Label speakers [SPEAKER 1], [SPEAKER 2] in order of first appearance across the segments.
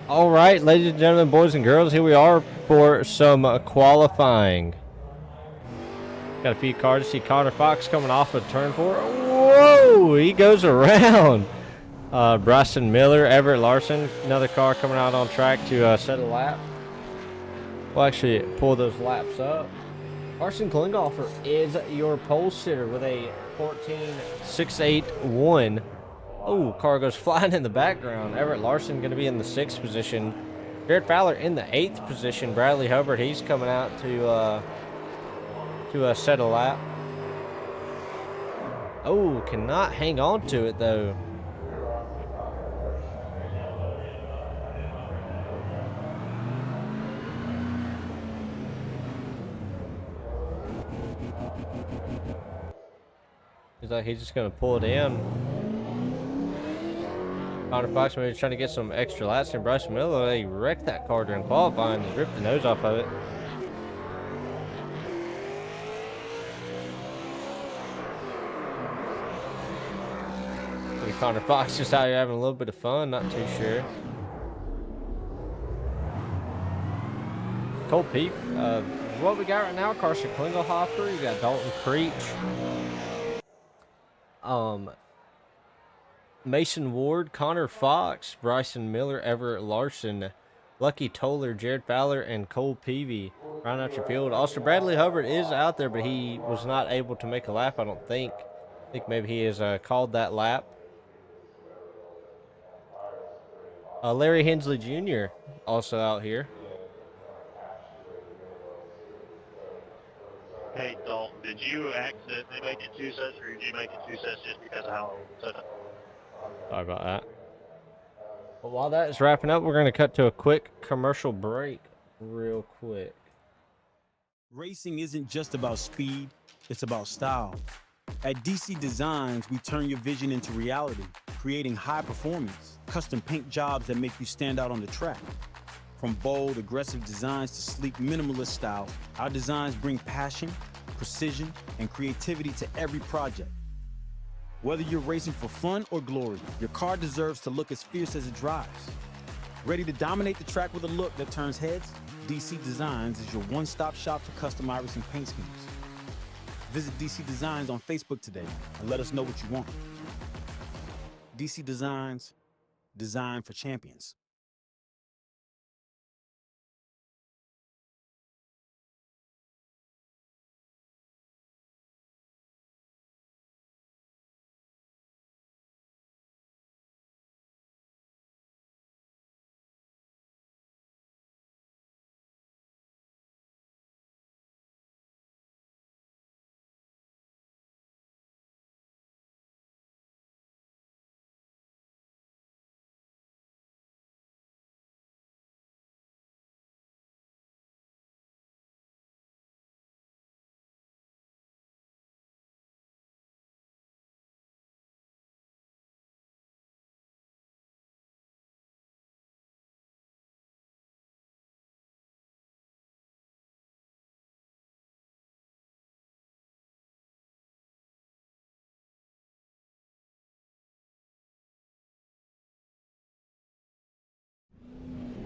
[SPEAKER 1] All right, ladies and gentlemen, boys and girls, here we are for some qualifying. Got a few cars. See Connor Fox coming off of turn 4. Whoa, he goes around. Bryson Miller, Everett Larson, another car coming out on track to set a lap. We'll actually pull those laps up. Carson Klinghoffer is your pole sitter with a 14.681. Oh, car goes flying in the background. Everett Larson going to be in the 6th position. Jared Fowler in the 8th position. Bradley Hubbard, he's coming out to set a lap. Oh, cannot hang on to it though. He's like he's just gonna pull it in. Connor Fox maybe trying to get some extra laps, and Bryson Miller, they wrecked that car during qualifying and ripped the nose off of it. Maybe Connor Fox just out here having a little bit of fun, not too sure. Cole Peep, what we got right now, Carson Klingelhofer, you got Dalton Creech. Mason Ward, Connor Fox, Bryson Miller, Everett Larson, Lucky Toller, Jared Fowler, and Cole Peavy round out your field. Also, Bradley Hubbard is out there, but he was not able to make a lap, I don't think. I think maybe he has called that lap. Larry Hensley Jr. also out here.
[SPEAKER 2] Hey, Dalton, did you accidentally make it 2 sets, or did you make it 2 sets just because of how set up?
[SPEAKER 1] Sorry about that. But while that is wrapping up, we're going to cut to a quick commercial break real quick.
[SPEAKER 3] Racing isn't just about speed, it's about style. At DC Designs, we turn your vision into reality, creating high performance, custom paint jobs that make you stand out on the track. From bold, aggressive designs to sleek, minimalist style, our designs bring passion, precision, and creativity to every project. Whether you're racing for fun or glory, your car deserves to look as fierce as it drives. Ready to dominate the track with a look that turns heads? DC Designs is your one-stop shop for custom iRacing paint schemes. Visit DC Designs on Facebook today and let us know what you want. DC Designs, design for champions.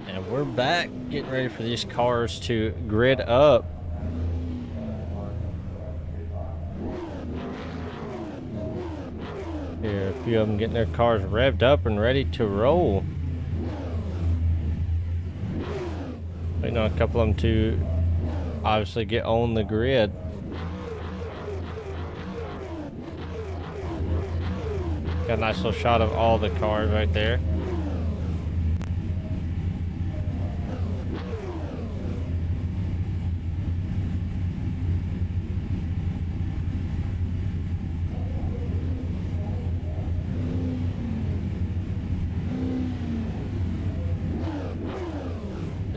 [SPEAKER 1] And we're back, getting ready for these cars to grid up. Here, a few of them getting their cars revved up and ready to roll. Waiting on a couple of them to obviously get on the grid. Got a nice little shot of all the cars right there.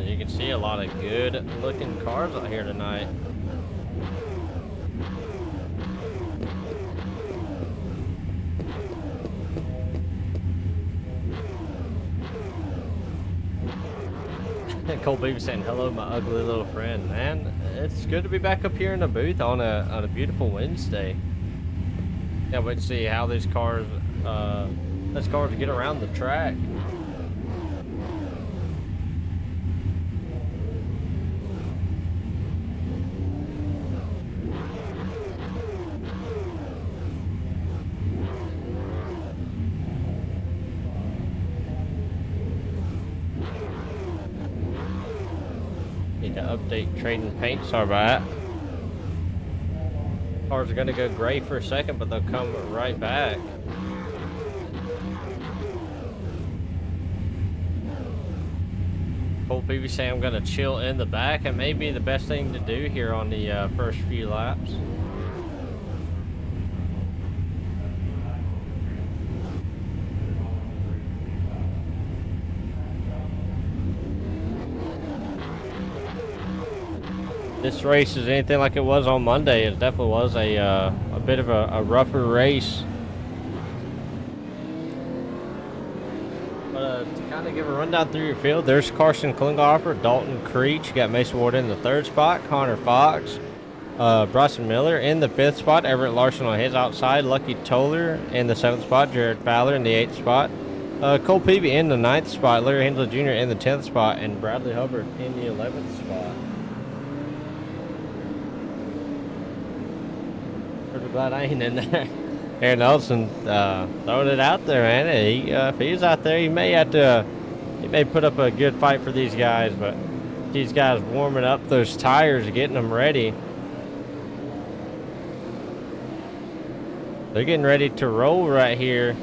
[SPEAKER 1] You can see a lot of good looking cars out here tonight. Cole Beaver saying hello, my ugly little friend. Man, it's good to be back up here in the booth on a beautiful Wednesday. Can't wait to see how these cars get around the track. Need to update trading paint. Sorry about that. Cars are gonna go gray for a second, but they'll come right back. Cole Peavy saying I'm gonna chill in the back. It may be the best thing to do here on the first few laps. This race is anything like it was on Monday. It definitely was a bit of a rougher race. But to kind of give a rundown through your field, there's Carson Klinghoffer, Dalton Creech. You got Mason Ward in the 3rd spot, Connor Fox, Bryson Miller in the 5th spot, Everett Larson on his outside, Lucky Toller in the 7th spot, Jared Fowler in the 8th spot, Cole Peavy in the 9th spot, Larry Hensley Jr. in the 10th spot, and Bradley Hubbard in the 11th spot. Pretty glad I ain't in there. Aaron Nelson throwing it out there, man. If he's out there, he may put up a good fight for these guys, but these guys warming up those tires, getting them ready. They're getting ready to roll right here.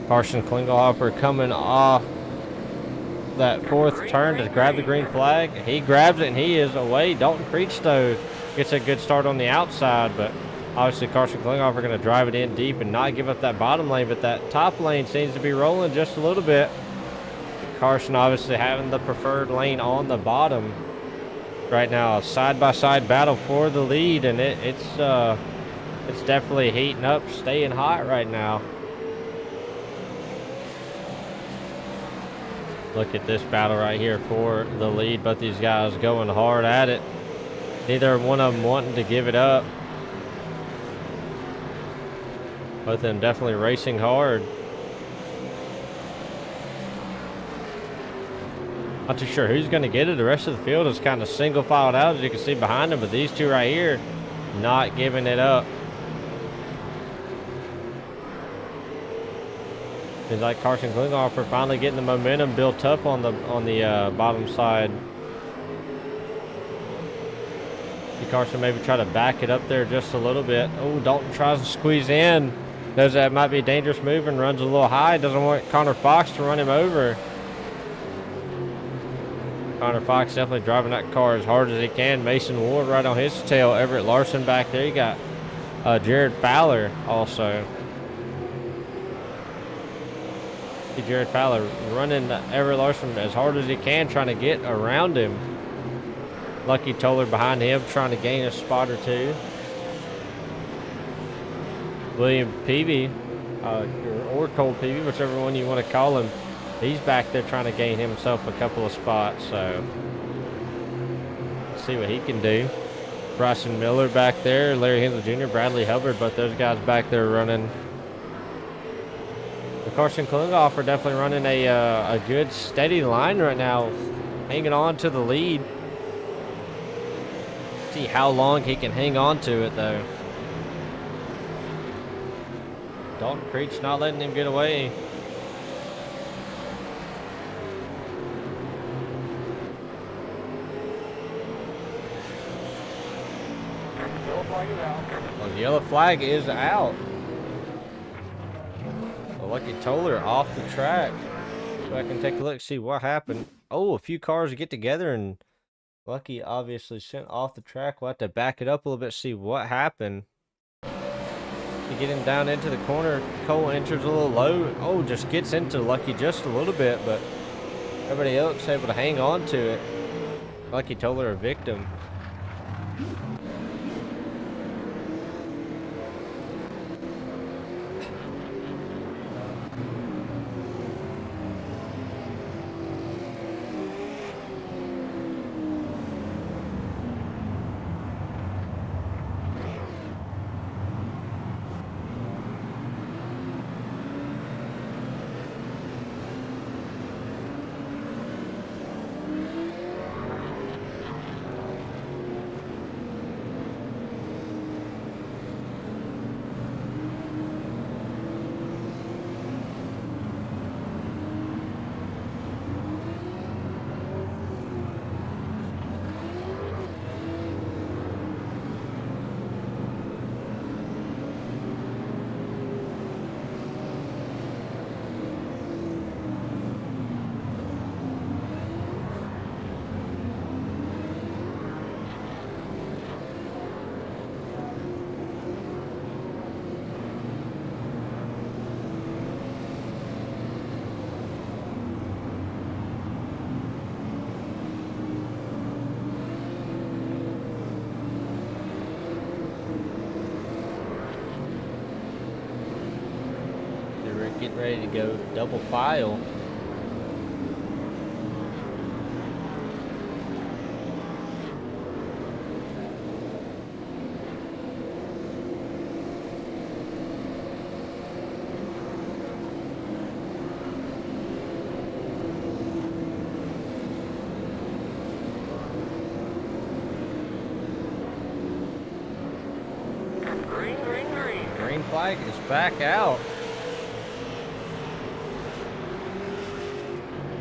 [SPEAKER 1] Carson Klinghoffer coming off that 4th turn to grab the green flag. He grabs it and he is away. Dalton Creech though gets a good start on the outside, but obviously Carson Klinghoffer going to drive it in deep and not give up that bottom lane, but that top lane seems to be rolling just a little bit. Carson obviously having the preferred lane on the bottom right now. Side-by-side battle for the lead, and it's definitely heating up, staying hot right now. Look at this battle right here for the lead. Both these guys going hard at it. Neither one of them wanting to give it up. Both of them definitely racing hard. Not too sure who's going to get it. The rest of the field is kind of single filed out, as you can see behind them. But these two right here, not giving it up. Seems like Carson Klinghoffer finally getting the momentum built up on the bottom side. See Carson maybe try to back it up there just a little bit. Oh, Dalton tries to squeeze in. Knows that might be a dangerous move and runs a little high. Doesn't want Connor Fox to run him over. Connor Fox definitely driving that car as hard as he can. Mason Ward right on his tail. Everett Larson back there. You got Jared Fowler also. Jared Fowler running Everett Larson as hard as he can, trying to get around him. Lucky Toller behind him, trying to gain a spot or two. William Peavy, or Cole Peavy, whichever one you want to call him, he's back there trying to gain himself a couple of spots. So let's see what he can do. Bryson Miller back there, Larry Hensley Jr., Bradley Hubbard, both those guys back there running. Carson Klinghoffer definitely running a good steady line right now, hanging on to the lead. See how long he can hang on to it though. Dalton Creech not letting him get away. Well, the yellow flag is out. Lucky Toller off the track. So I can take a look, see what happened. Oh, a few cars get together and Lucky obviously sent off the track. We'll have to back it up a little bit, see what happened. To get him down into the corner, Cole enters a little low. Oh, just gets into Lucky just a little bit, but everybody else able to hang on to it. Lucky Toller a victim. getting ready to go double file. Green flag is back out.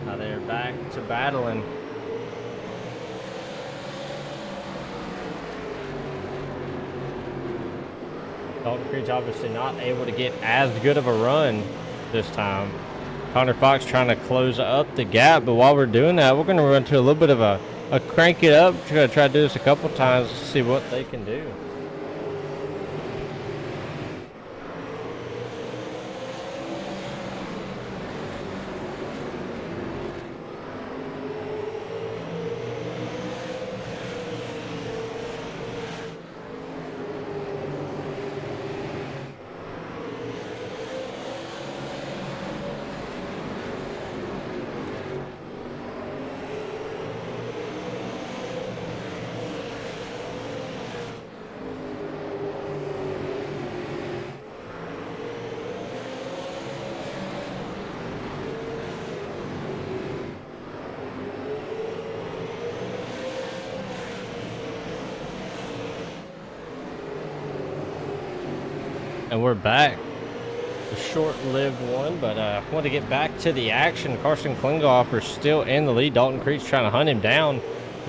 [SPEAKER 1] Now they're back to battling. Dalton Creech obviously not able to get as good of a run this time. Connor Fox trying to close up the gap, but while we're doing that, we're going to run to a little bit of a crank it up. We're going to try to do this a couple times to see what they can do. And we're back. A short-lived one, but I want to get back to the action. Carson Klinghoffer still in the lead. Dalton Creech trying to hunt him down.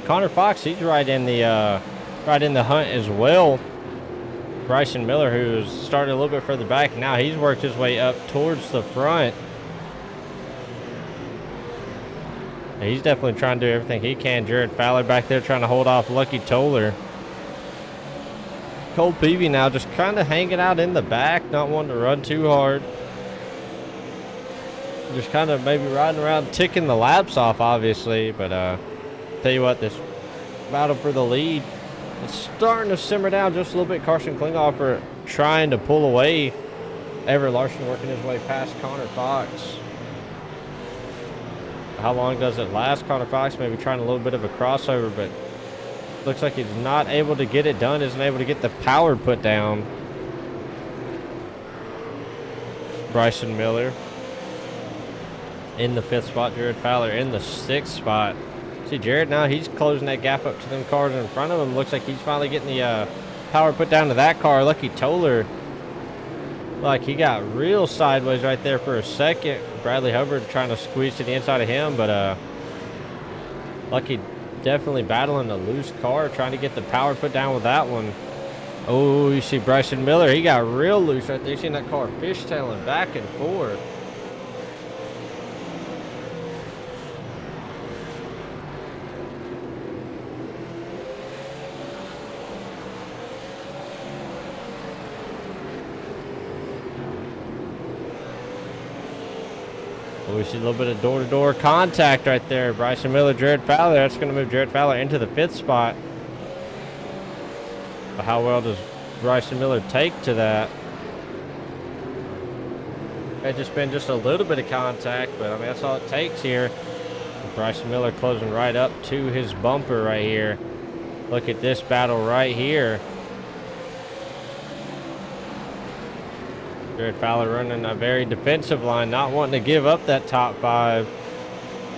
[SPEAKER 1] Connor Fox, he's right in the hunt as well. Bryson Miller, who's started a little bit further back, now he's worked his way up towards the front. And he's definitely trying to do everything he can. Jared Fowler back there trying to hold off Lucky Toller. Cole Peavy now just kind of hanging out in the back, not wanting to run too hard. Just kind of maybe riding around, ticking the laps off, obviously. But tell you what, this battle for the lead is starting to simmer down just a little bit. Carson Klinghoffer trying to pull away. Everett Larson working his way past Connor Fox. How long does it last? Connor Fox maybe trying a little bit of a crossover, but looks like he's not able to get it done, isn't able to get the power put down. Bryson Miller in the 5th spot. Jared Fowler in the 6th spot. See, Jared now, he's closing that gap up to them cars in front of him. Looks like he's finally getting the power put down to that car. Lucky Toller, like he got real sideways right there for a second. Bradley Hubbard trying to squeeze to the inside of him, but Lucky definitely battling a loose car, trying to get the power put down with that one. Oh, you see Bryson Miller, he got real loose right there. You seen that car fishtailing back and forth. We see a little bit of door-to-door contact right there. Bryson Miller, Jared Fowler. That's going to move Jared Fowler into the 5th spot. But how well does Bryson Miller take to that? It's just been just a little bit of contact, but I mean, that's all it takes here. Bryson Miller closing right up to his bumper right here. Look at this battle right here. Jared Fowler running a very defensive line, not wanting to give up that top 5.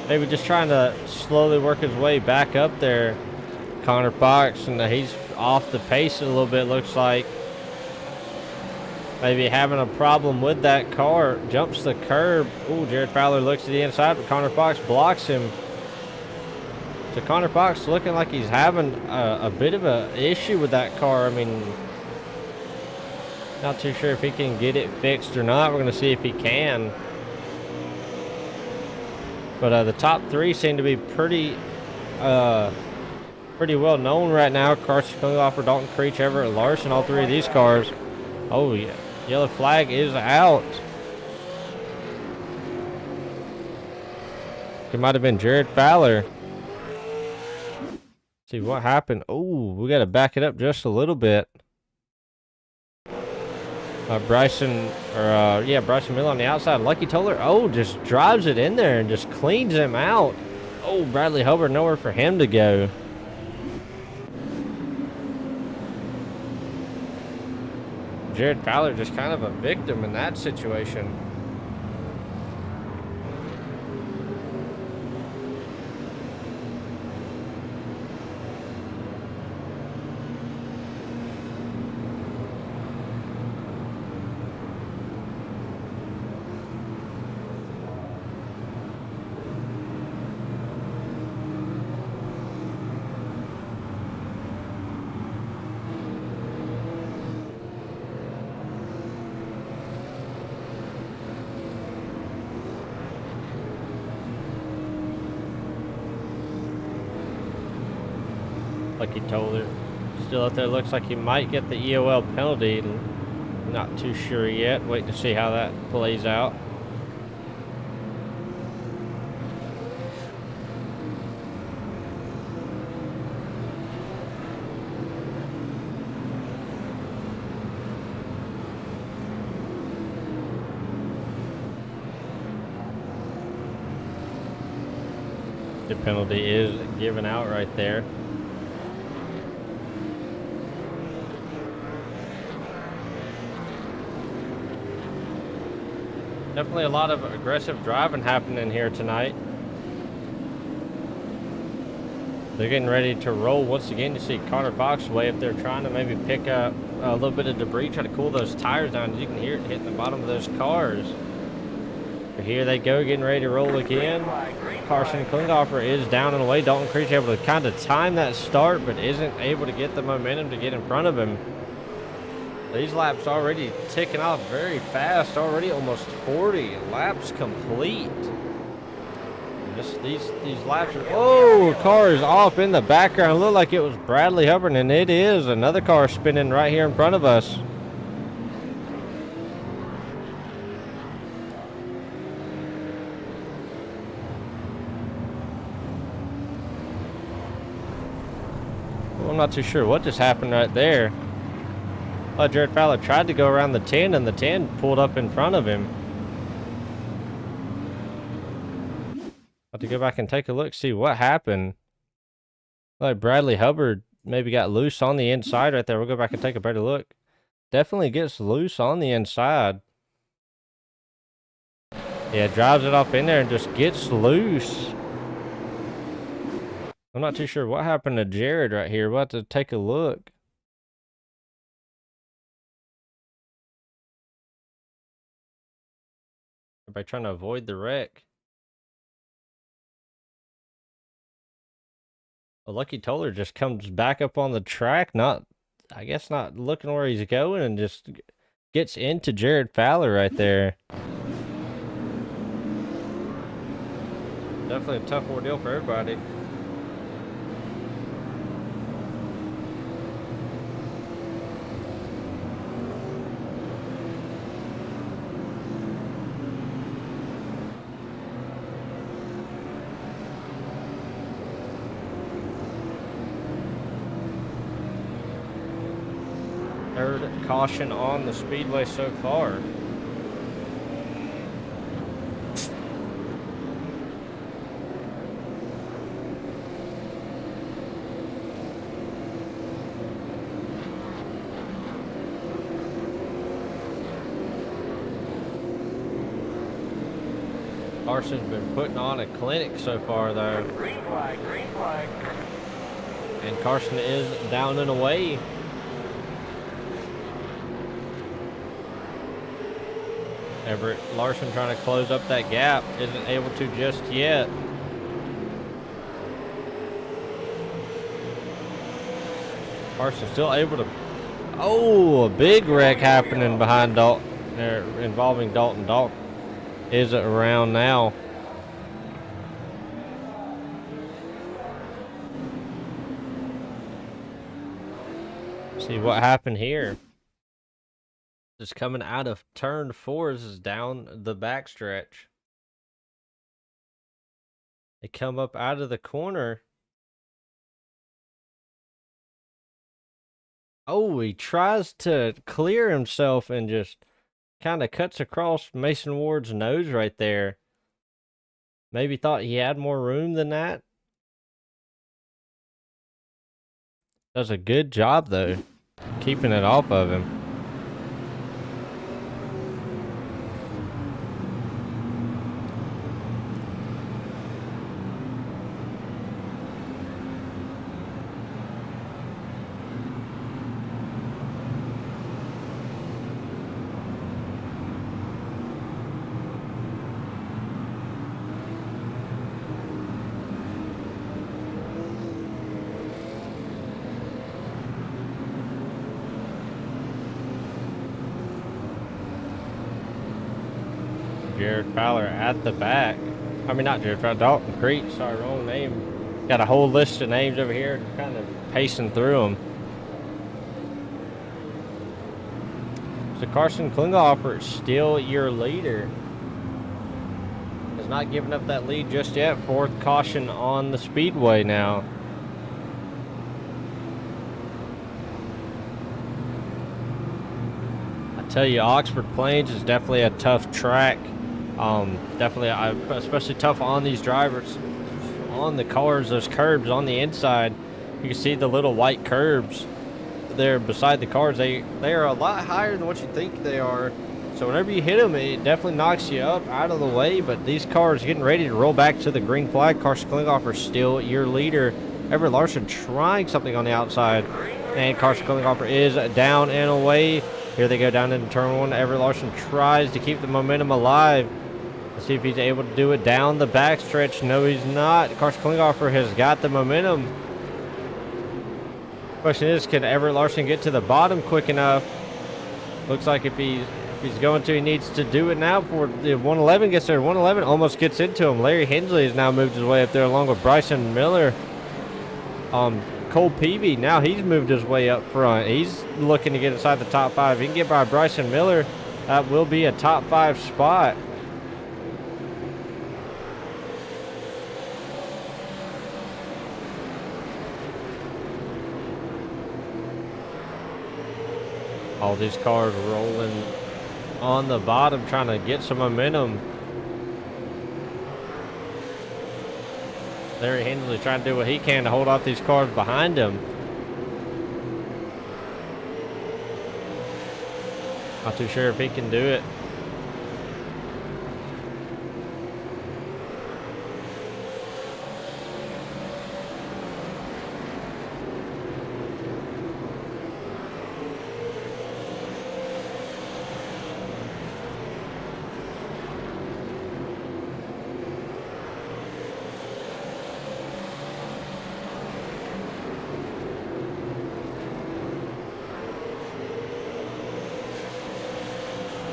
[SPEAKER 1] Maybe just trying to slowly work his way back up there. Connor Fox, and he's off the pace a little bit, looks like. Maybe having a problem with that car. Jumps the curb. Ooh, Jared Fowler looks to the inside, but Connor Fox blocks him. So Connor Fox looking like he's having a bit of an issue with that car. I mean, not too sure if he can get it fixed or not. We're going to see if he can. But the top 3 seem to be pretty well known right now. Carson Klinghoffer, Dalton Creech, Everett Larson, all 3 of these cars. Oh, yeah. Yellow flag is out. It might have been Jared Fowler. See what happened. Oh, we got to back it up just a little bit. Bryson, or yeah, Bryson Miller on the outside. Lucky Toller, oh, just drives it in there and just cleans him out. Oh, Bradley Hubbard, nowhere for him to go. Jared Fowler just kind of a victim in that situation. Lucky Toller still out there. Looks like he might get the EOL penalty. Not too sure yet. Waiting to see how that plays out. The penalty is given out right there. Definitely a lot of aggressive driving happening here tonight. They're getting ready to roll once again. You see Connor Fox way up there trying to maybe pick up a little bit of debris, try to cool those tires down. You can hear it hitting the bottom of those cars. But here they go, getting ready to roll again. Carson Klinghoffer is down and away. Dalton Creech able to kind of time that start, but isn't able to get the momentum to get in front of him. These laps already ticking off very fast, already almost 40 laps complete. These laps are, oh, car is off in the background. It looked like it was Bradley Hubbard, and it is. Another car spinning right here in front of us. Well, I'm not too sure what just happened right there. Oh, Jared Fowler tried to go around the 10, and the 10 pulled up in front of him. Have to go back and take a look, see what happened. Like Bradley Hubbard maybe got loose on the inside right there. We'll go back and take a better look. Definitely gets loose on the inside. Yeah, drives it off in there and just gets loose. I'm not too sure what happened to Jared right here. We'll have to take a look. Everybody trying to avoid the wreck. Well, Lucky Toller just comes back up on the track, I guess not looking where he's going, and just gets into Jared Fowler right there. Definitely a tough ordeal for everybody. Third caution on the speedway so far. Carson's been putting on a clinic so far, though.
[SPEAKER 4] Green flag, green flag.
[SPEAKER 1] And Carson is down and away. Everett Larson trying to close up that gap. Isn't able to just yet. Carson still able to... Oh, a big wreck happening behind Dalton. Involving Dalton. Dalton is around now. See what happened here. Just coming out of turn 4, this is down the backstretch. They come up out of the corner. Oh, he tries to clear himself and just kind of cuts across Mason Ward's nose right there. Maybe thought he had more room than that. Does a good job, though, keeping it off of him. Jared Fowler at the back. I mean, not Jared Fowler, Dalton Creech. Sorry, wrong name. Got a whole list of names over here, kind of pacing through them. So Carson Klinghoffer, still your leader. Has not given up that lead just yet. Fourth caution on the speedway now. I tell you, Oxford Plains is definitely a tough track. Definitely, especially tough on these drivers, on the cars, those curbs on the inside. You can see the little white curbs there beside the cars. They are a lot higher than what you think they are. So whenever you hit them, it definitely knocks you up out of the way. But these cars getting ready to roll back to the green flag. Carson Klinghoffer still your leader. Everett Larson trying something on the outside, and Carson Klinghoffer is down and away. Here they go down into turn one. Everett Larson tries to keep the momentum alive. Let's see if he's able to do it down the backstretch. No, he's not. Carson Klinghoffer has got the momentum. Question is, can Everett Larson get to the bottom quick enough? Looks like if he's going to, he needs to do it now before the 111 gets there. 111 almost gets into him. Larry Hensley has now moved his way up there along with Bryson Miller. Cole Peavy, now he's moved his way up front. He's looking to get inside the top 5. If he can get by Bryson Miller, that will be a top 5 spot. All these cars rolling on the bottom, trying to get some momentum. Larry Hensley trying to do what he can to hold off these cars behind him. Not too sure if he can do it.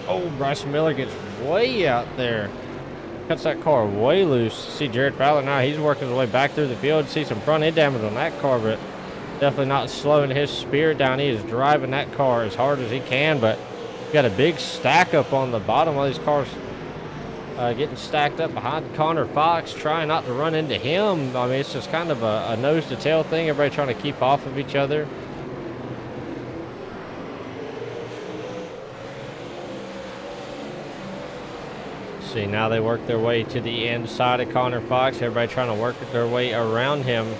[SPEAKER 1] Oh, Bryson Miller gets way out there. Cuts that car way loose. See Jared Fowler now, he's working his way back through the field. See some front end damage on that car, but definitely not slowing his spirit down. He is driving that car as hard as he can, but got a big stack up on the bottom of these cars. Getting stacked up behind Connor Fox, trying not to run into him. I mean, it's just kind of a nose to tail thing. Everybody trying to keep off of each other. See, now they work their way to the inside of Connor Fox. Everybody trying to work their way around him.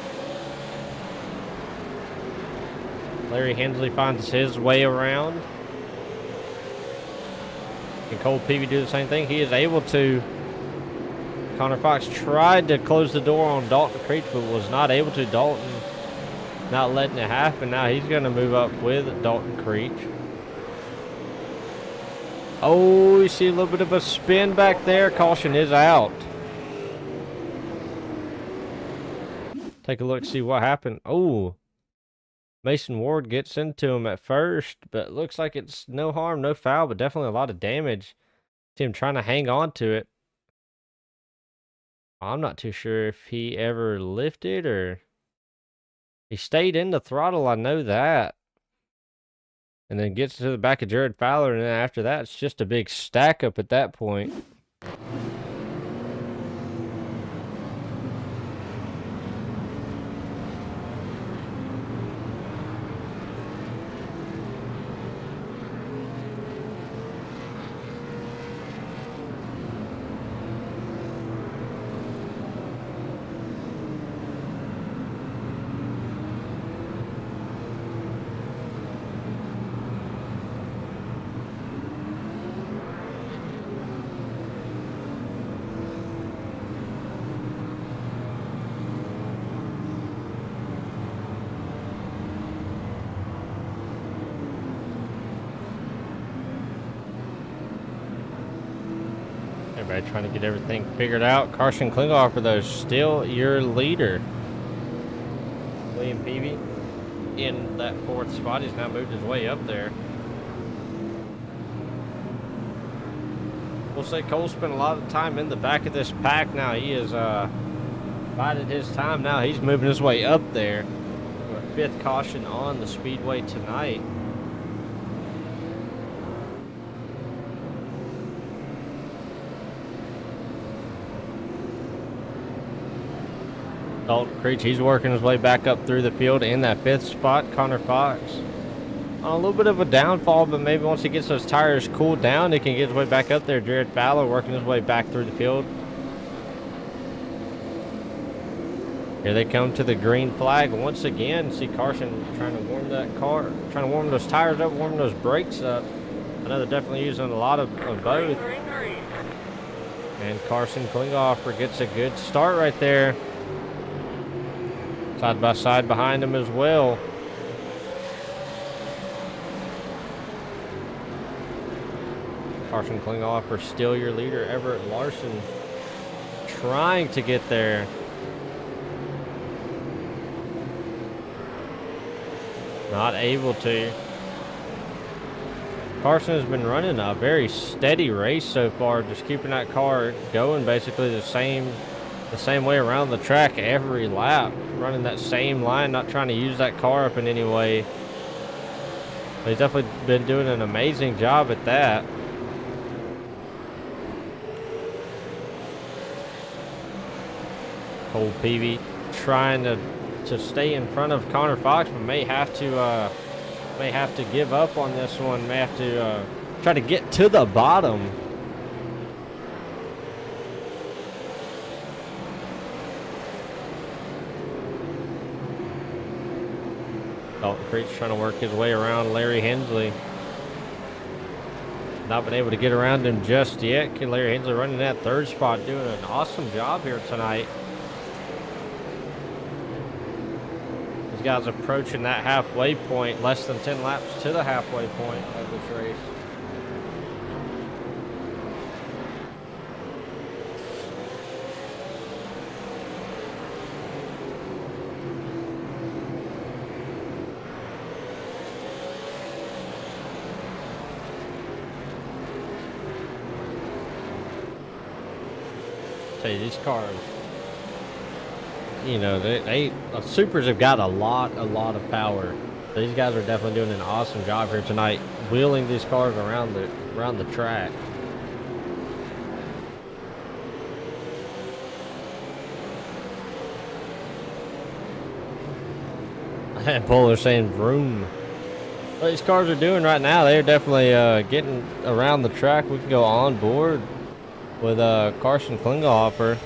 [SPEAKER 1] Larry Hensley finds his way around. Can Cole Peavy do the same thing? He is able to. Connor Fox tried to close the door on Dalton Creech, but was not able to. Dalton not letting it happen. Now he's going to move up with Dalton Creech. Oh, you see a little bit of a spin back there. Caution is out. Take a look, see what happened. Oh, Mason Ward gets into him at first, but it looks like it's no harm, no foul, but definitely a lot of damage. See him trying to hang on to it. I'm not too sure if he ever lifted or he stayed in the throttle. I know that. And then gets to the back of Jared Fowler, and then after that, it's just a big stack up at that point. Everybody trying to get everything figured out. Carson Klinghoffer, though, still your leader. William Peavy in that 4th spot. He's now moved his way up there. We'll say Cole spent a lot of time in the back of this pack. Now he has bided his time. Now he's moving his way up there. 5th caution on the speedway tonight. Dalton Creech, he's working his way back up through the field in that 5th spot. Connor Fox on a little bit of a downfall, but maybe once he gets those tires cooled down, he can get his way back up there. Jared Fowler working his way back through the field. Here they come to the green flag once again. See Carson trying to warm that car, trying to warm those tires up, warm those brakes up. I know they're definitely using a lot of both. And Carson Klinghoffer gets a good start right there. Side by side behind him as well. Carson Klinghoffer still your leader. Everett Larson trying to get there. Not able to. Carson has been running a very steady race so far, just keeping that car going basically the same way around the track every lap, running that same line, not trying to use that car up in any way. But he's definitely been doing an amazing job at that. Cole Peavy trying to stay in front of Connor Fox, but may have to give up on this one. May have to try to get to the bottom. Dalton Creech trying to work his way around Larry Hensley. Not been able to get around him just yet. Larry Hensley running that 3rd spot, doing an awesome job here tonight. Guys approaching that halfway point, less than 10 laps to the halfway point of this race. Tell you, these cars, you know, the supers have got a lot of power. These guys are definitely doing an awesome job here tonight, wheeling these cars around the track. And Polar saying vroom. What these cars are doing right now, they're definitely getting around the track. We can go on board with Carson Klinghoffer.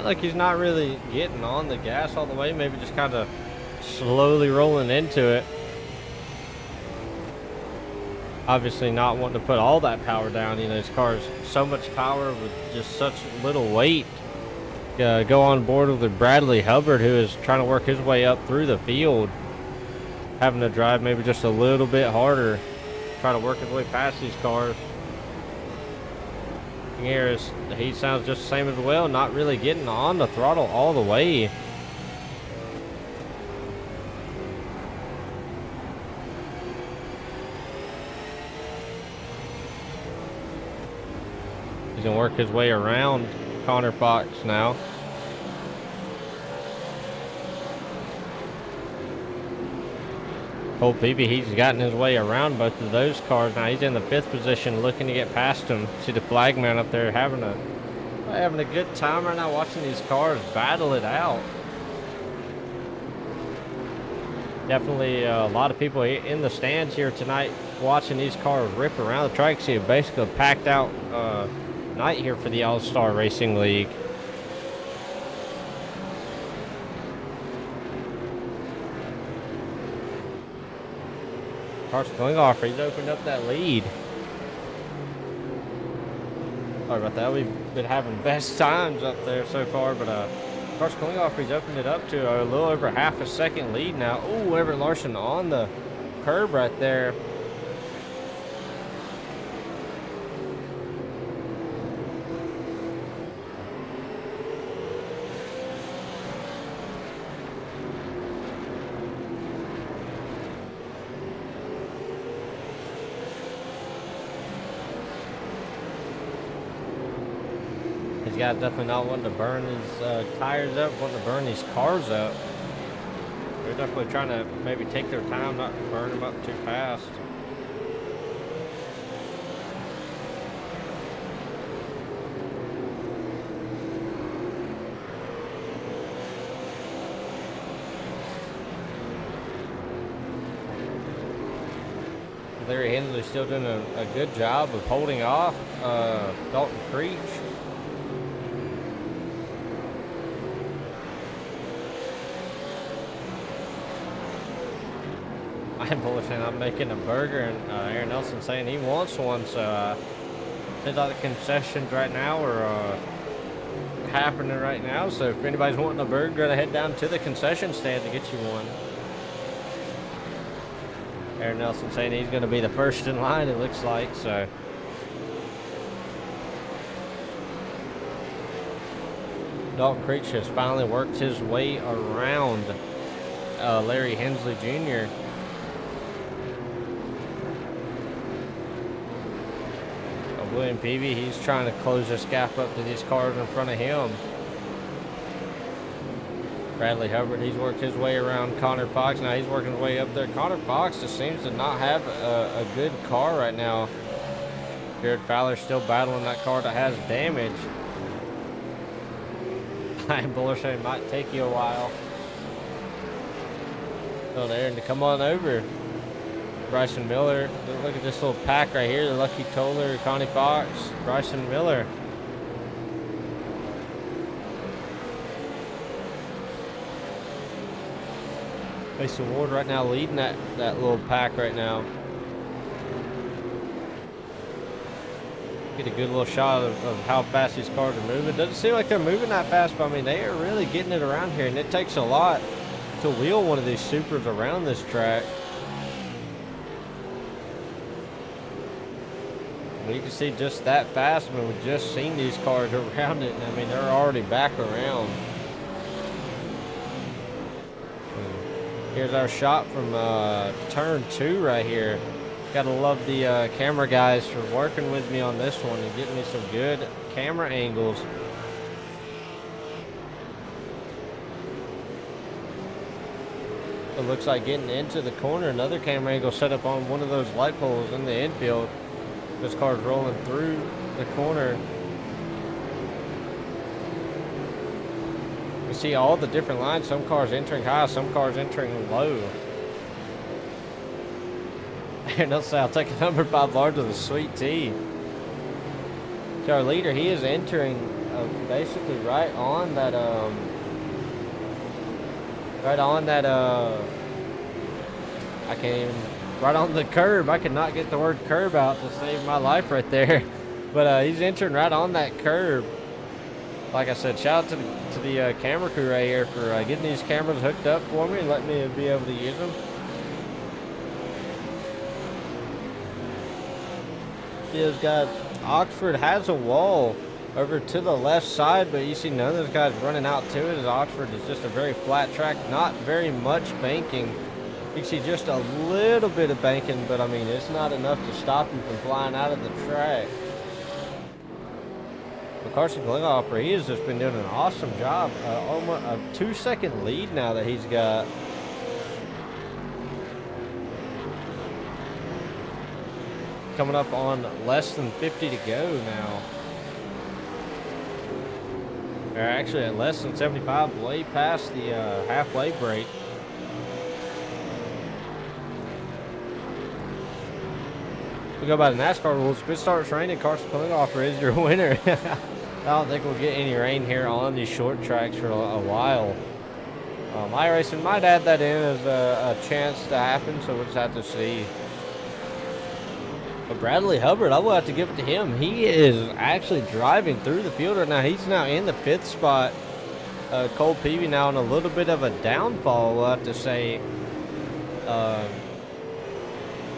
[SPEAKER 1] Like he's not really getting on the gas all the way, maybe just kind of slowly rolling into it. Obviously not wanting to put all that power down. You know, his car's so much power with just such little weight. Go on board with Bradley Hubbard, who is trying to work his way up through the field, having to drive maybe just a little bit harder, try to work his way past these cars. Here he sounds just the same as well, not really getting on the throttle all the way. He's gonna work his way around Connor Fox now. Cole Peavy, he's gotten his way around both of those cars. Now he's in the 5th position, looking to get past him. See the flagman up there having a good time right now, watching these cars battle it out. Definitely a lot of people in the stands here tonight watching these cars rip around the track. See, basically a packed out night here for the All-Star Racing League. Carson Klinghoffer, he's opened up that lead. Sorry about that. We've been having best times up there so far, but Carson Klinghoffer, he's opened it up to a little over half a second lead now. Ooh, Everett Larson on the curb right there. These guys definitely not wanting to burn his tires up, wanting to burn these cars up. They're definitely trying to maybe take their time, not burn them up too fast. Larry Hensley still doing a good job of holding off Dalton Creech. I'm bullish and I'm making a burger, and Aaron Nelson saying he wants one, so seems like the concessions right now are happening right now, so if anybody's wanting a burger, gotta head down to the concession stand to get you one. Aaron Nelson saying he's gonna be the first in line, it looks like, so. Dalton Creech has finally worked his way around Larry Hensley Jr. William Peavy, he's trying to close this gap up to these cars in front of him. Bradley Hubbard, he's worked his way around Connor Fox. Now he's working his way up there. Connor Fox just seems to not have a good car right now. Jared Fowler's still battling that car that has damage. I'm bullish it might take you a while. So there, and to come on over. Bryson Miller, look at this little pack right here. The Lucky Toller, Connie Fox, Bryson Miller. Mason Ward right now leading that little pack right now. Get a good little shot of how fast these cars are moving. Doesn't seem like they're moving that fast, but I mean, they are really getting it around here, and it takes a lot to wheel one of these supers around this track. You can see just that fast. I mean, we've just seen these cars around it, and I mean, they're already back around. Here's our shot from turn 2 right here. Gotta love the camera guys for working with me on this one and getting me some good camera angles. It looks like getting into the corner, another camera angle set up on one of those light poles in the infield. This car's rolling through the corner. You see all the different lines. Some cars entering high, some cars entering low. And they'll say, I'll take a number 5 large with a sweet tea. So our leader, he is entering basically right on that, I can't even, right on the curb. I could not get the word curb out to save my life right there. But he's entering right on that curb. Like I said, shout out to the camera crew right here for getting these cameras hooked up for me and letting me be able to use them. See those guys. Oxford has a wall over to the left side, but you see none of those guys running out to it, as Oxford is just a very flat track, not very much banking. You can see just a little bit of banking, but I mean, it's not enough to stop him from flying out of the track. But Carson Klinghoffer, he has just been doing an awesome job. Almost a 2-second lead now that he's got. Coming up on less than 50 to go now. They're actually at less than 75, way past the halfway break. We go by the NASCAR rules. If it starts raining, Carson Klinghoffer is your winner. I don't think we'll get any rain here on these short tracks for a while. iRacing might add that in as a chance to happen, so we'll just have to see. But Bradley Hubbard, I will have to give it to him. He is actually driving through the field right now. He's now in the 5th spot. Cole Peavy now on a little bit of a downfall, we'll have to say.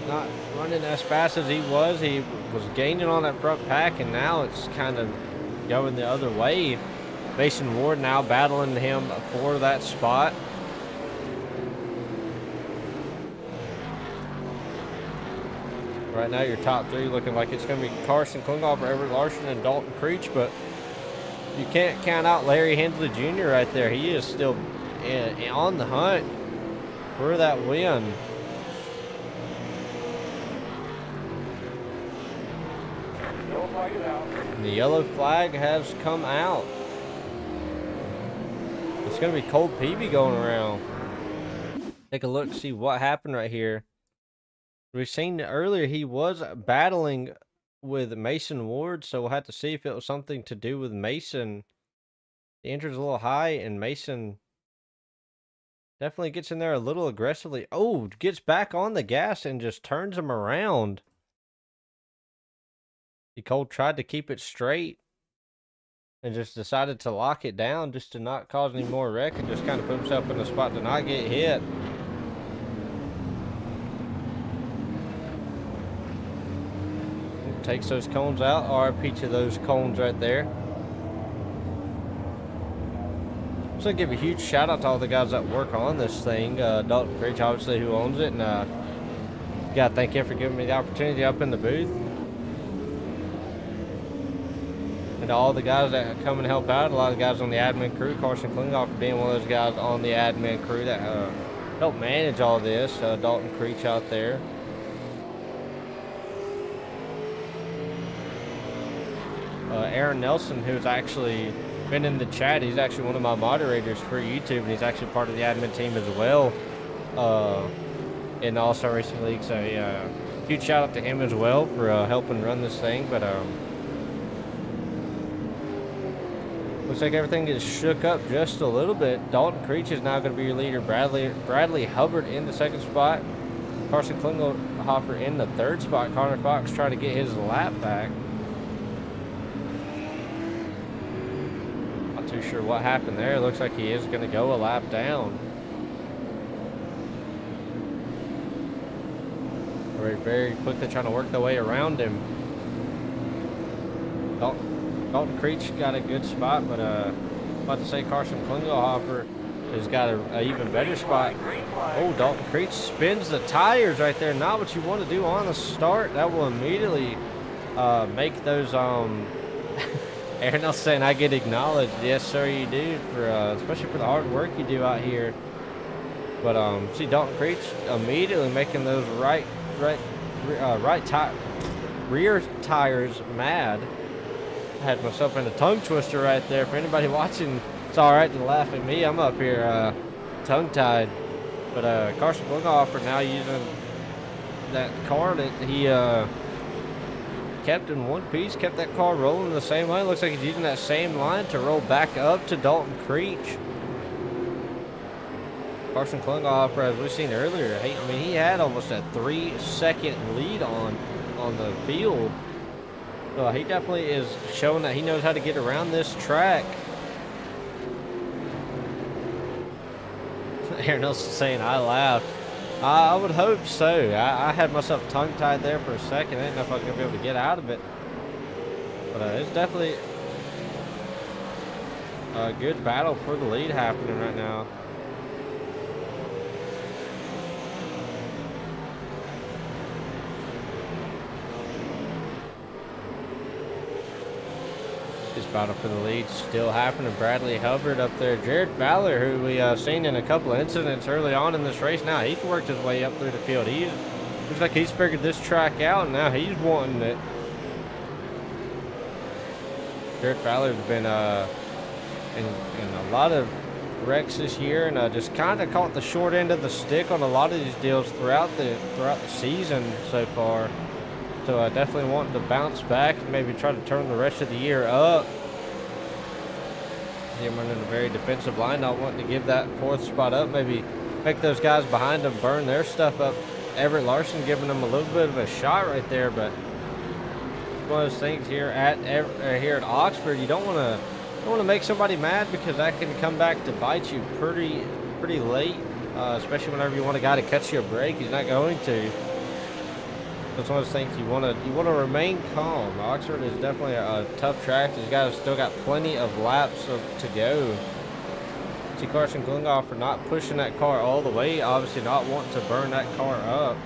[SPEAKER 1] Not running as fast as he was. He was gaining on that front pack, and now it's kind of going the other way. Mason Ward now battling him for that spot. Right now, your top three looking like it's going to be Carson Klinghoffer, Everett Larson, and Dalton Creech, but you can't count out Larry Hensley Jr. right there. He is still on the hunt for that win. And the yellow flag has come out. It's going to be Cole Peavy going around. Take a look, see what happened right here. We've seen earlier he was battling with Mason Ward, so we'll have to see if it was something to do with Mason. The enter's a little high, and Mason definitely gets in there a little aggressively. Oh, gets back on the gas and just turns him around. Cole tried to keep it straight and just decided to lock it down just to not cause any more wreck and just kind of put himself in a spot to not get hit. Takes those cones out. RIP to those cones right there. So I give a huge shout out to all the guys that work on this thing. Dalton Creech, obviously, who owns it, and gotta thank him for giving me the opportunity up in the booth. And all the guys that come and help out, a lot of guys on the admin crew, Carson Klinghoffer being one of those guys on the admin crew that help manage all this. Dalton Creech out there. Aaron Nelson, who's actually been in the chat, he's actually one of my moderators for YouTube, and he's actually part of the admin team as well in the All-Star Racing League. So yeah, huge shout out to him as well for helping run this thing. But looks like everything is shook up just a little bit. Dalton Creech is now going to be your leader. Bradley Hubbard in the second spot. Carson Klinghoffer in the third spot. Connor Fox trying to get his lap back. Not too sure what happened there. Looks like he is going to go a lap down. Very quickly trying to work their way around him. Dalton Creech got a good spot, but about to say Carson Klinghoffer has got an even better spot. Oh, Dalton Creech spins the tires right there. Not what you want to do on the start. That will immediately make those Aaron Nelson saying I get acknowledged. Yes, sir, you do, for especially for the hard work you do out here. But see Dalton Creech immediately making those rear tires mad. I had myself in a tongue twister right there. For anybody watching, it's all right to laugh at me. I'm up here tongue-tied. But Carson Klinghoffer now using that car that he kept in one piece, kept that car rolling the same way. Looks like he's using that same line to roll back up to Dalton Creech. Carson Klinghoffer, as we've seen earlier, he had almost a 3-second lead on the field. He definitely is showing that he knows how to get around this track. Aaron Nelson saying I laughed. I would hope so. I had myself tongue-tied there for a second. I didn't know if I was going to be able to get out of it. But it's definitely a good battle for the lead happening right now. This battle for the lead still happening. Bradley Hubbard up there. Jared Fowler, who we seen in a couple of incidents early on in this race. Now he's worked his way up through the field. Looks like he's figured this track out, and now he's wanting it. Jared Fowler's been in a lot of wrecks this year, and just kind of caught the short end of the stick on a lot of these deals throughout the season so far. So definitely wanting to bounce back and maybe try to turn the rest of the year up. Him running a very defensive line, not wanting to give that fourth spot up. Maybe make those guys behind him burn their stuff up. Everett Larson giving them a little bit of a shot right there, but one of those things here at Oxford, you don't want to don't want to make somebody mad because that can come back to bite you pretty late, especially whenever you want a guy to catch you a break. He's not going to. That's one of those things you want to remain calm. Oxford is definitely a tough track. These guys have still got plenty of laps to go. See Carson Klingoff for not pushing that car all the way, obviously not wanting to burn that car up.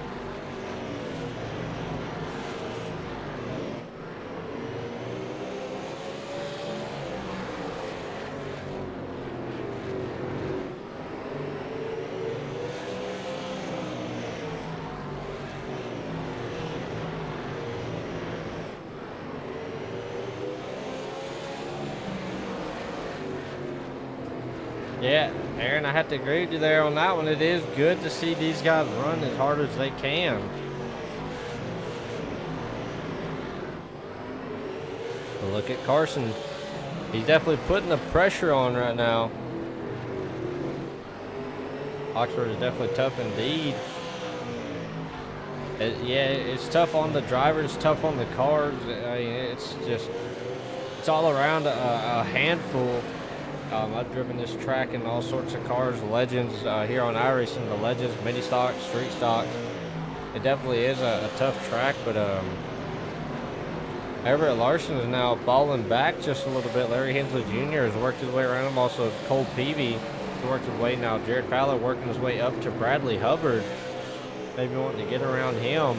[SPEAKER 1] Yeah, Aaron, I have to agree with you there on that one. It is good to see these guys run as hard as they can. But look at Carson. He's definitely putting the pressure on right now. Oxford is definitely tough indeed. Yeah, it's tough on the drivers, tough on the cars. I mean, it's all around a handful. I've driven this track in all sorts of cars, legends here on iRacing, the legends, mini stock, street stock. It definitely is a tough track, but Everett Larson is now falling back just a little bit. Larry Hensley Jr. has worked his way around him. Also, Cole Peavy has worked his way now. Jared Fowler working his way up to Bradley Hubbard. Maybe wanting to get around him.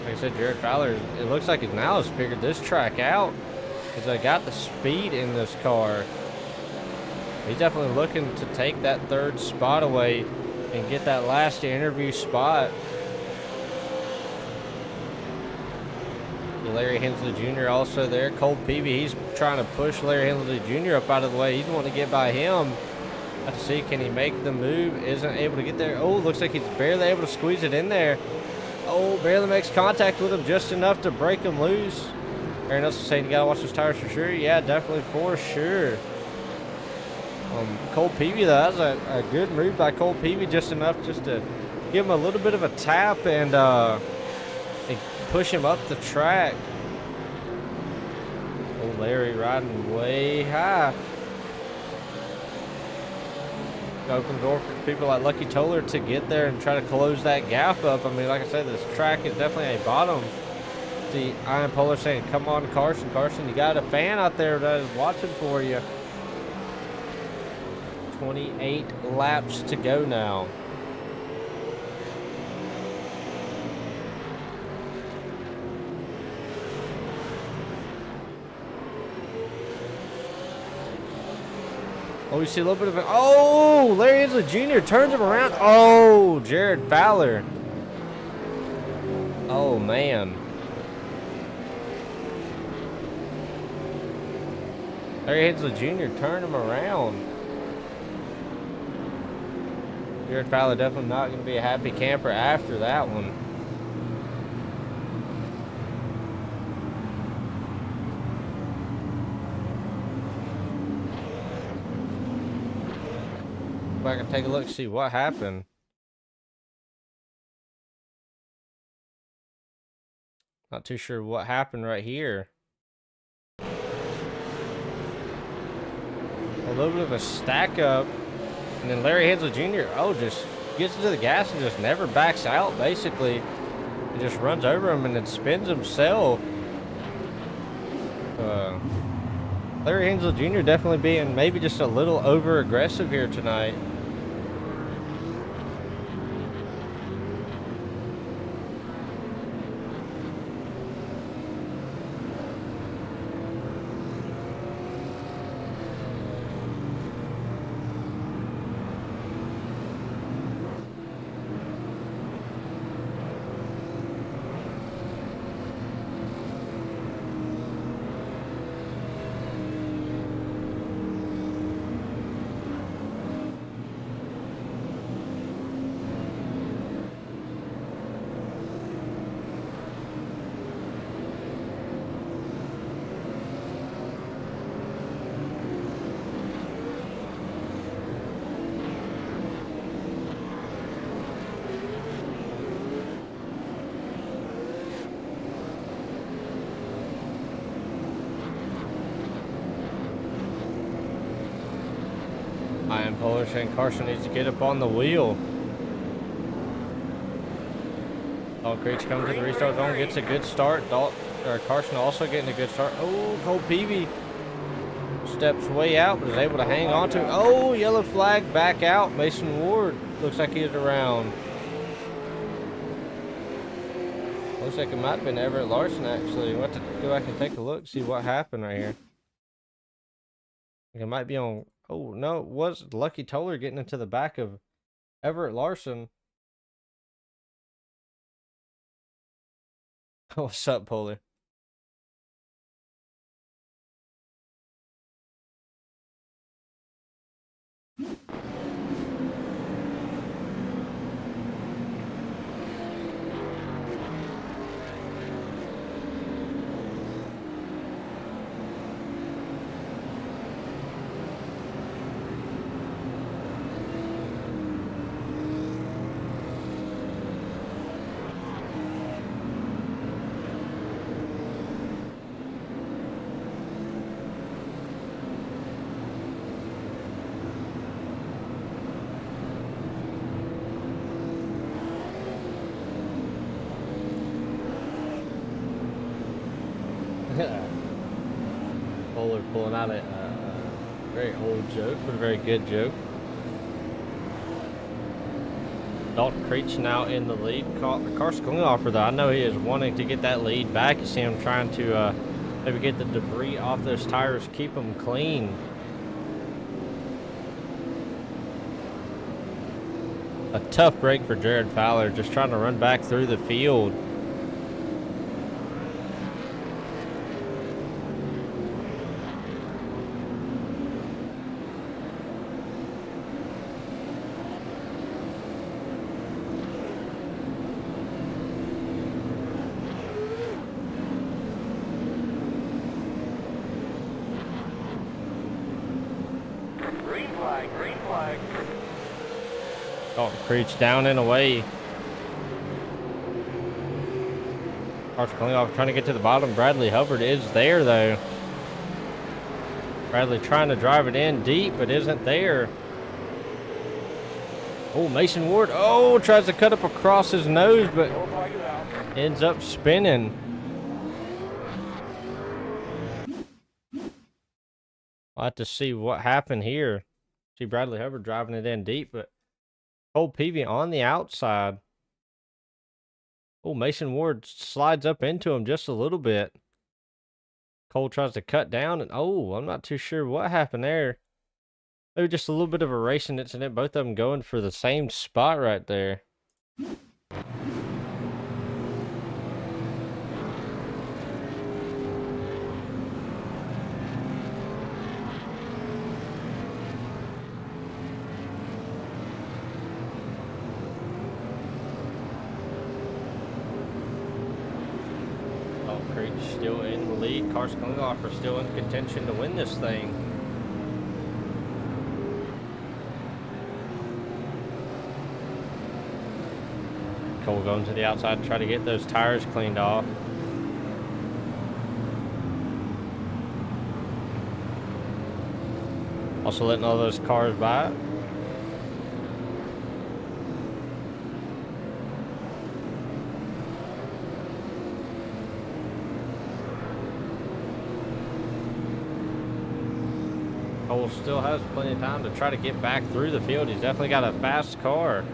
[SPEAKER 1] Like I said, Jared Fowler, it looks like he now has figured this track out. Because I got the speed in this car. He's definitely looking to take that third spot away and get that last interview spot. Larry Hensley Jr. also there. Cole Peavy, he's trying to push Larry Hensley Jr. up out of the way. He's wanting to get by him. Have to see, can he make the move? Isn't able to get there. Oh, looks like he's barely able to squeeze it in there. Oh, barely makes contact with him just enough to break him loose. Aaron Nelson saying you gotta watch those tires for sure. Yeah, definitely for sure. Cole Peavy, though, that was a good move by Cole Peavy, just enough just to give him a little bit of a tap and push him up the track. Oh, Larry riding way high. Open door for people like Lucky Toller to get there and try to close that gap up. I mean, like I said, this track is definitely a bottom. See Ian Polar saying, come on, Carson. Carson, you got a fan out there that is watching for you. 28 laps to go now. Oh, we see a little bit of it. Oh, Larry Hensley Jr. turns him around. Oh, Jared Fowler. Oh, man. Larry Hensley Jr. turned him around. Jared Fowler definitely not going to be a happy camper after that one. Go back and take a look, see what happened. Not too sure what happened right here. A little bit of a stack up, and then Larry Hensley Jr. Just gets into the gas and just never backs out. Basically, he just runs over him and then spins himself. Larry Hensley Jr. definitely being maybe just a little over aggressive here tonight. Polar saying Carson needs to get up on the wheel. Dalton Creech comes to the restart zone, gets a good start. Carson also getting a good start. Oh, Cole Peavy steps way out, but is able to hang on to. Oh, yellow flag back out. Mason Ward looks like he's around. Looks like it might have been Everett Larson, actually. We'll have to go back and take a look, see what happened right here. It might be on. Oh, no, it was Lucky Toller getting into the back of Everett Larson. What's up, Polar? Polar pulling out a very old joke, but a very good joke. Dalton Creech now in the lead. Carson Klinghoffer, though, I know he is wanting to get that lead back. You see him trying to maybe get the debris off those tires, keep them clean. A tough break for Jared Fowler, just trying to run back through the field.
[SPEAKER 4] Green flag.
[SPEAKER 1] Dalton Creech down and away. Carson Klinghoffer trying to get to the bottom. Bradley Hubbard is there, though. Bradley trying to drive it in deep, but isn't there. Oh, Mason Ward. Oh, tries to cut up across his nose, but ends up spinning. I'll have to see what happened here. See Bradley Hubbard driving it in deep, but Cole Peavy on the outside. Oh, Mason Ward slides up into him just a little bit. Cole tries to cut down, and oh, I'm not too sure what happened there. Maybe just a little bit of a racing incident. Both of them going for the same spot right there. Creech still in the lead. Carson Klinghoffer still in contention to win this thing. Cole going to the outside to try to get those tires cleaned off. Also letting all those cars by. Cole still has plenty of time to try to get back through the field. He's definitely got a fast car.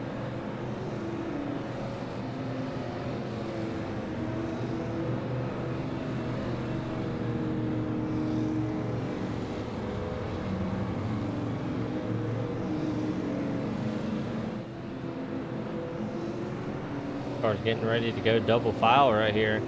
[SPEAKER 1] Car's getting ready to go double file right here.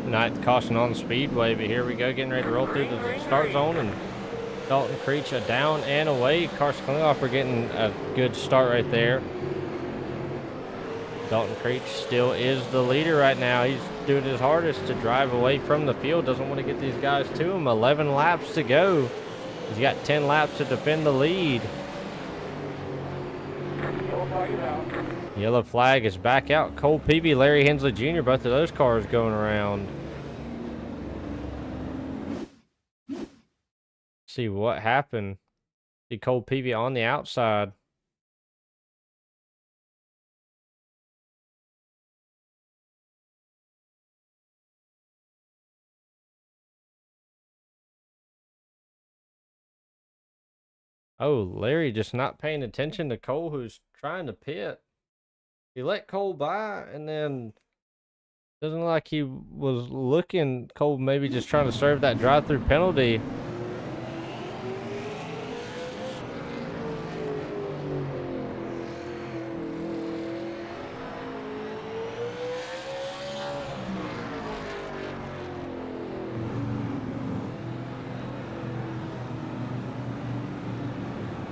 [SPEAKER 1] Ninth caution on the speedway, but here we go, getting ready to roll through the start zone, and Dalton Creech down and away. Carson Klinghoffer getting a good start right there. Dalton Creech still is the leader right now. He's doing his hardest to drive away from the field. Doesn't want to get these guys to him. 11 laps to go. He's got 10 laps to defend the lead. Yellow flag is back out. Cole Peavy, Larry Hensley Jr., both of those cars going around. See what happened. See Cole Peavy on the outside. Oh, Larry just not paying attention to Cole, who's trying to pit. He let Cole by, and then doesn't look like he was looking. Cole maybe just trying to serve that drive-through penalty.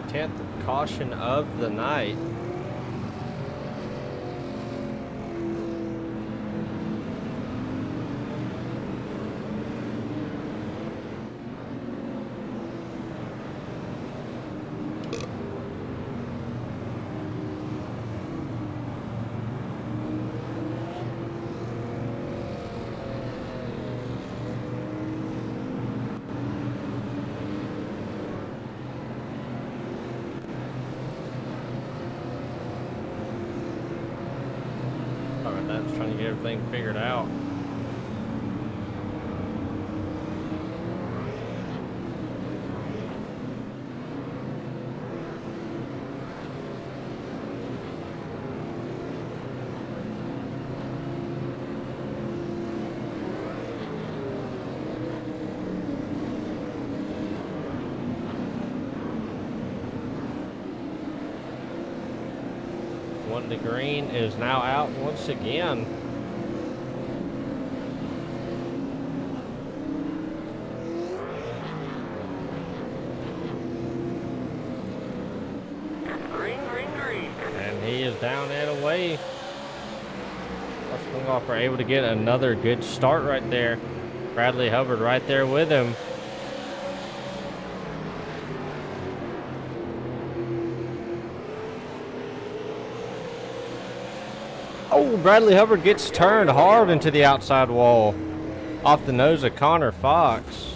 [SPEAKER 1] Tenth caution of the night. That's trying to get everything figured out. One to green is now out once again.
[SPEAKER 4] Green, green, green.
[SPEAKER 1] And he is down and away. Swingoff are able to get another good start right there. Bradley Hubbard right there with him. Oh, Bradley Hubbard gets turned hard into the outside wall off the nose of Connor Fox.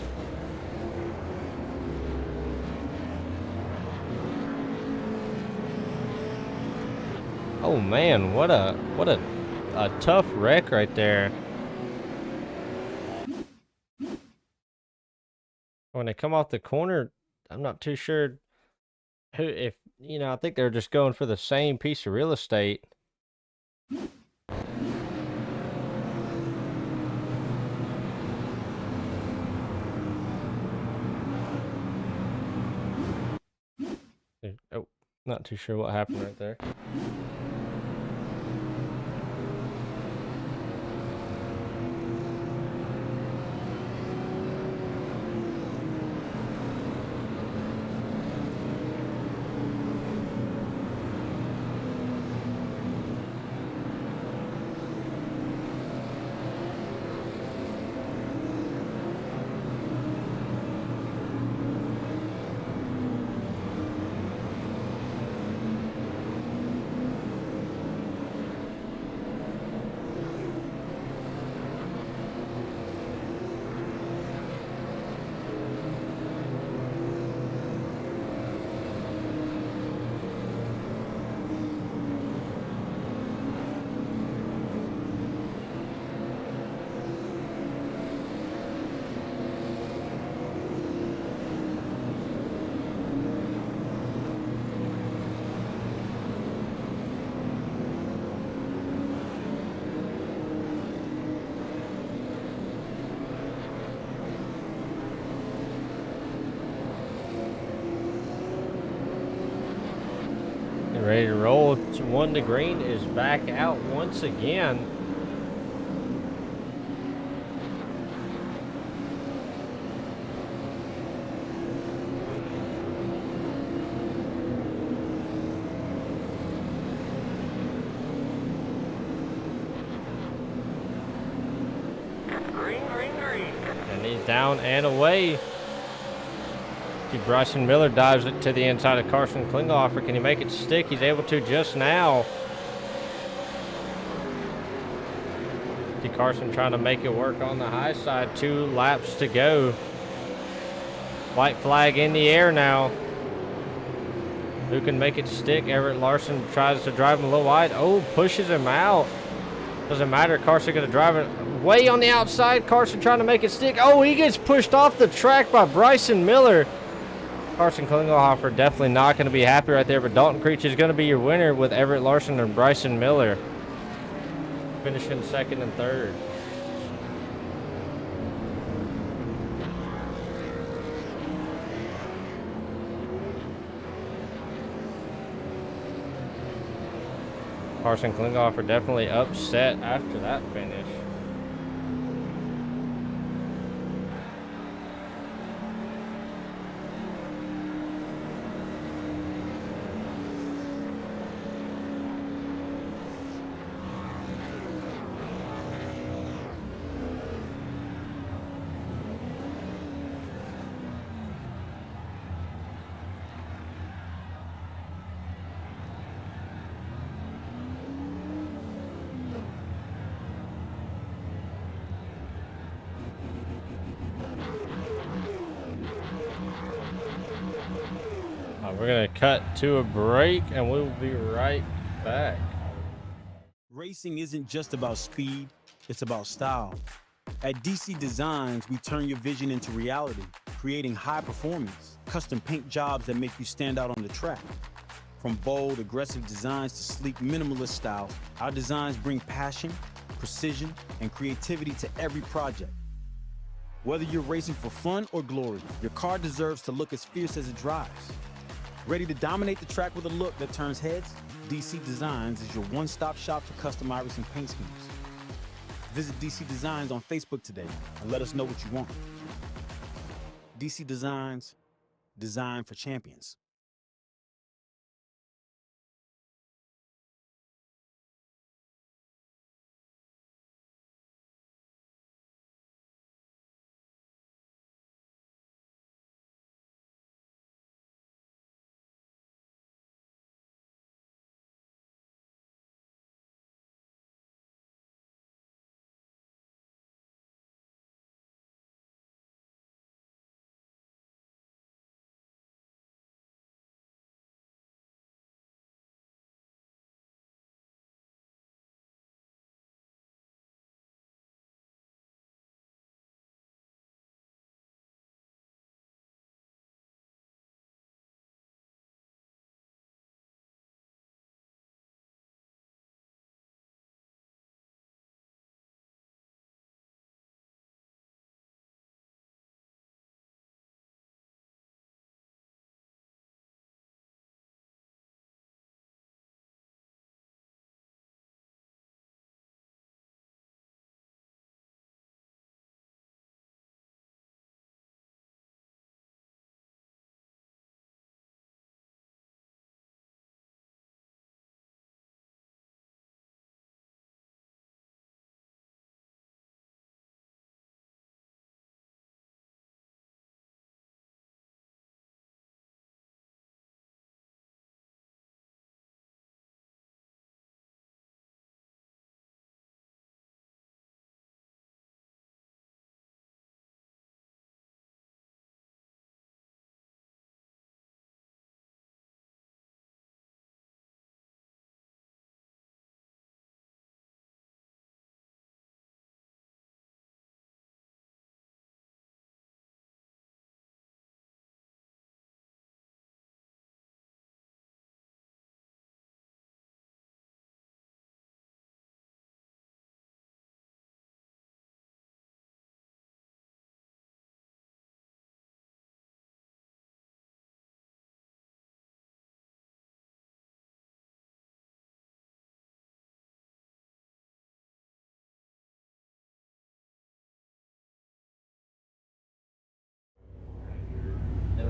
[SPEAKER 1] Oh man, what a tough wreck right there. When they come off the corner, I'm not too sure who, if, you know, I think they're just going for the same piece of real estate. Oh, not too sure what happened right there. Ready to roll. One to green is back out once again. And he's down and away. See, Bryson Miller dives it to the inside of Carson Klingelhofer. Can he make it stick? He's able to just now. See Carson trying to make it work on the high side. 2 laps to go. White flag in the air now. Who can make it stick? Everett Larson tries to drive him a little wide. Oh, pushes him out. Doesn't matter. Carson going to drive it way on the outside. Carson trying to make it stick. Oh, he gets pushed off the track by Bryson Miller. Carson Klingelhofer definitely not going to be happy right there, but Dalton Creech is going to be your winner with Everett Larson and Bryson Miller finishing second and third. Carson Klingelhofer definitely upset after that finish. We're going to cut to a break, and we'll be right back.
[SPEAKER 3] Racing isn't just about speed, it's about style. At DC Designs, we turn your vision into reality, creating high performance, custom paint jobs that make you stand out on the track. From bold, aggressive designs to sleek, minimalist styles, our designs bring passion, precision, and creativity to every project. Whether you're racing for fun or glory, your car deserves to look as fierce as it drives. Ready to dominate the track with a look that turns heads? DC Designs is your one-stop shop for custom iris paint schemes. Visit DC Designs on Facebook today and let us know what you want. DC Designs, design for champions.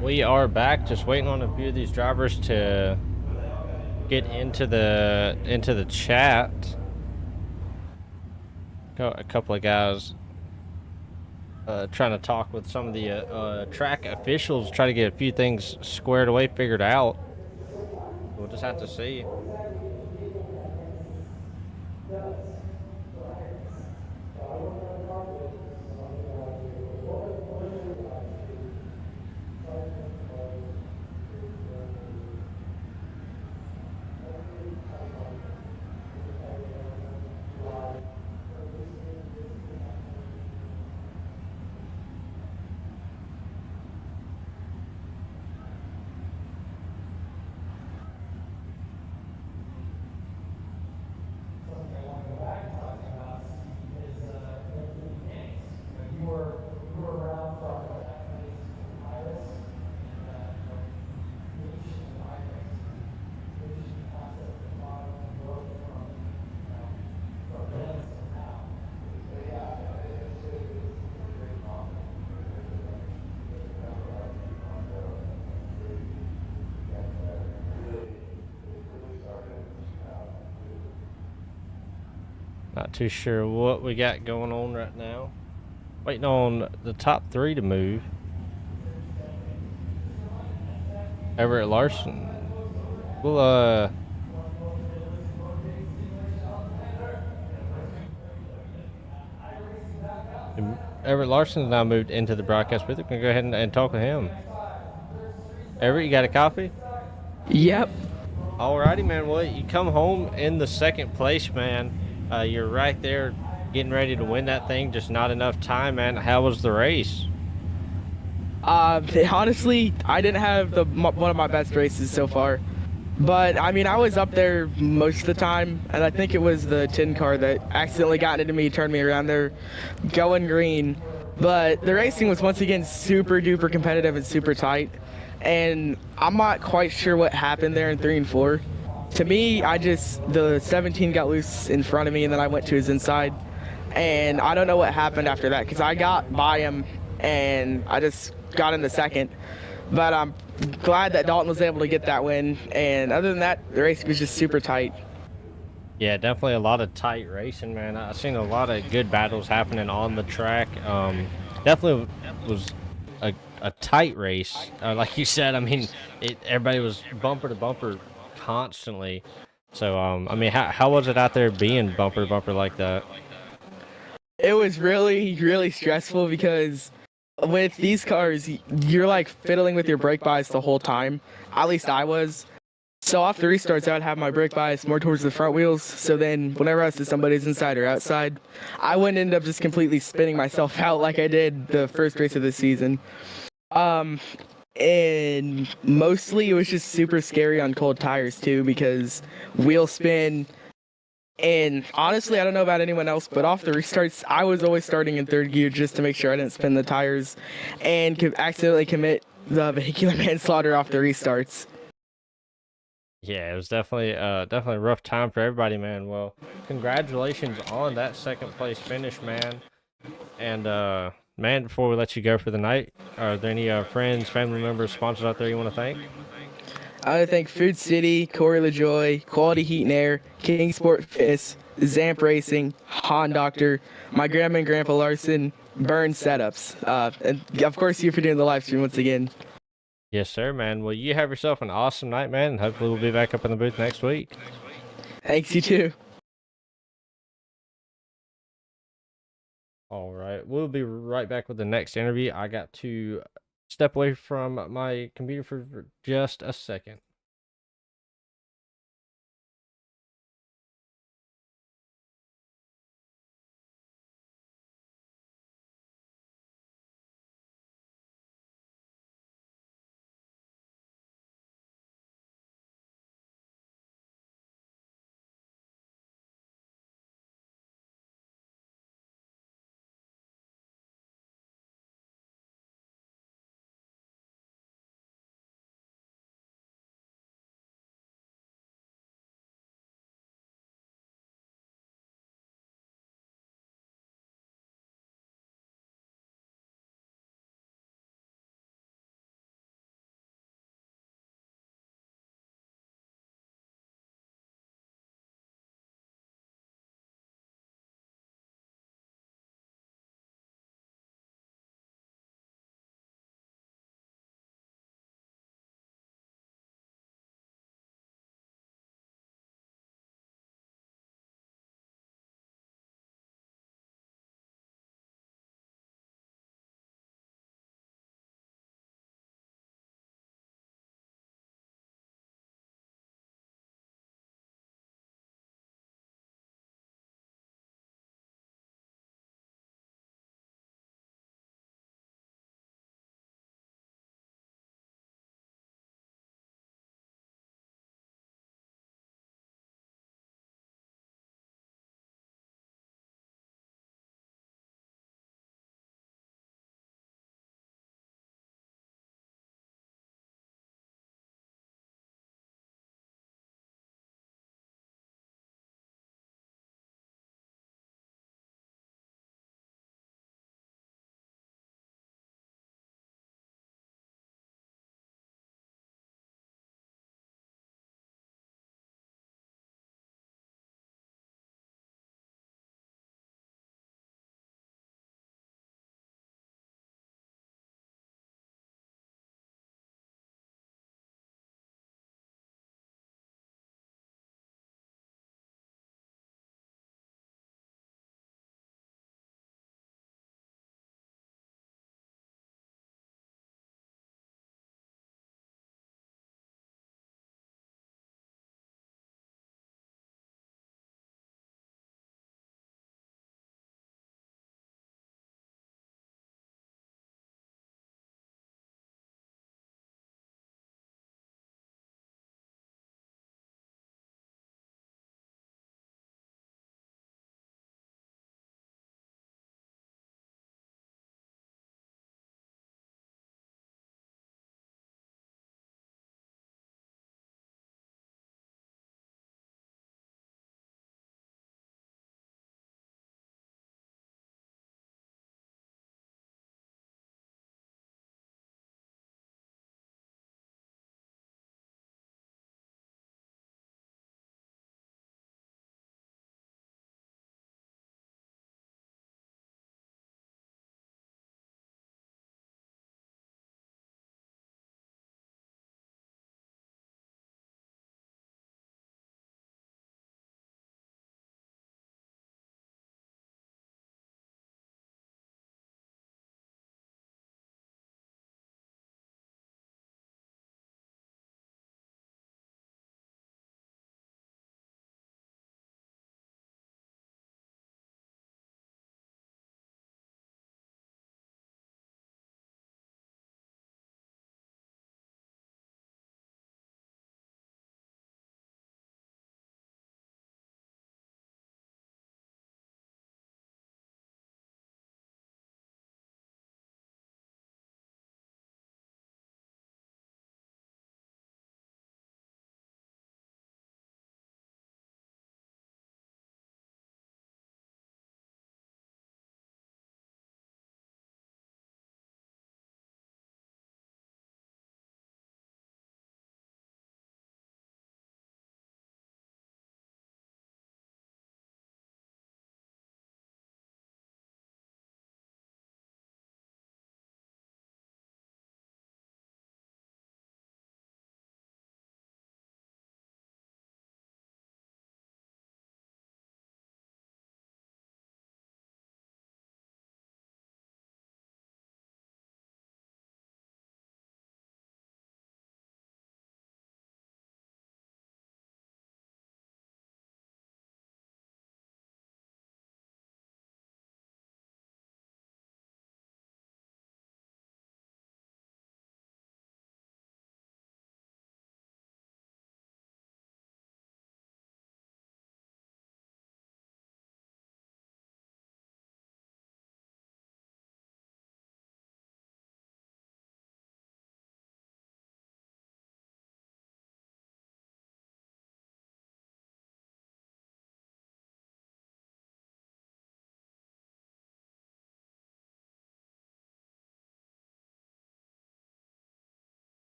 [SPEAKER 1] We are back, just waiting on a few of these drivers to get into the chat. Got a couple of guys trying to talk with some of the track officials, try to get a few things squared away, figured out. We'll just have to see. Not too sure what we got going on right now. Waiting on the top 3 to move. Everett Larson. Well, Everett Larson's now moved into the broadcast booth. We can go ahead and talk with him. Everett, you got a copy?
[SPEAKER 5] Yep.
[SPEAKER 1] Alrighty, man. Well, you come home in the second place, man. You're right there getting ready to win that thing. Just not enough time, man. How was the race?
[SPEAKER 5] Honestly, I didn't have one of my best races so far. But, I mean, I was up there most of the time, and I think it was the tin car that accidentally got into me, turned me around there, going green. But the racing was once again super duper competitive and super tight. And I'm not quite sure what happened there in 3 and 4. To me, the 17 got loose in front of me, and then I went to his inside. And I don't know what happened after that, because I got by him, and I just got in the second. But I'm glad that Dalton was able to get that win. And other than that, the race was just super tight.
[SPEAKER 1] Yeah, definitely a lot of tight racing, man. I've seen a lot of good battles happening on the track. Definitely was a tight race. Like you said, I mean, everybody was bumper to bumper constantly. So, I mean, how was it out there being bumper to bumper like that?
[SPEAKER 5] It was really, really stressful because with these cars, you're like fiddling with your brake bias the whole time. At least I was. So off the restarts, I would have my brake bias more towards the front wheels. So then whenever I was to somebody's inside or outside, I wouldn't end up just completely spinning myself out like I did the first race of the season. And mostly it was just super scary on cold tires too, because wheel spin. And honestly, I don't know about anyone else, but off the restarts, I was always starting in third gear just to make sure I didn't spin the tires and could accidentally commit the vehicular manslaughter off the restarts.
[SPEAKER 1] Yeah, it was definitely a rough time for everybody, man. Well, congratulations on that second place finish, man. And man, before we let you go for the night, are there any friends, family members, sponsors out there you want to thank?
[SPEAKER 5] I want to thank Food City, Corey LaJoy, Quality Heat and Air, King Sport Fitness, Zamp Racing, Han Doctor, my grandma and grandpa Larson, Burn Setups, and of course you for doing the live stream once again.
[SPEAKER 1] Yes, sir, man. Well, you have yourself an awesome night, man, and hopefully we'll be back up in the booth next week.
[SPEAKER 5] Thanks, you too.
[SPEAKER 1] All right, we'll be right back with the next interview. I got to step away from my computer for just a second.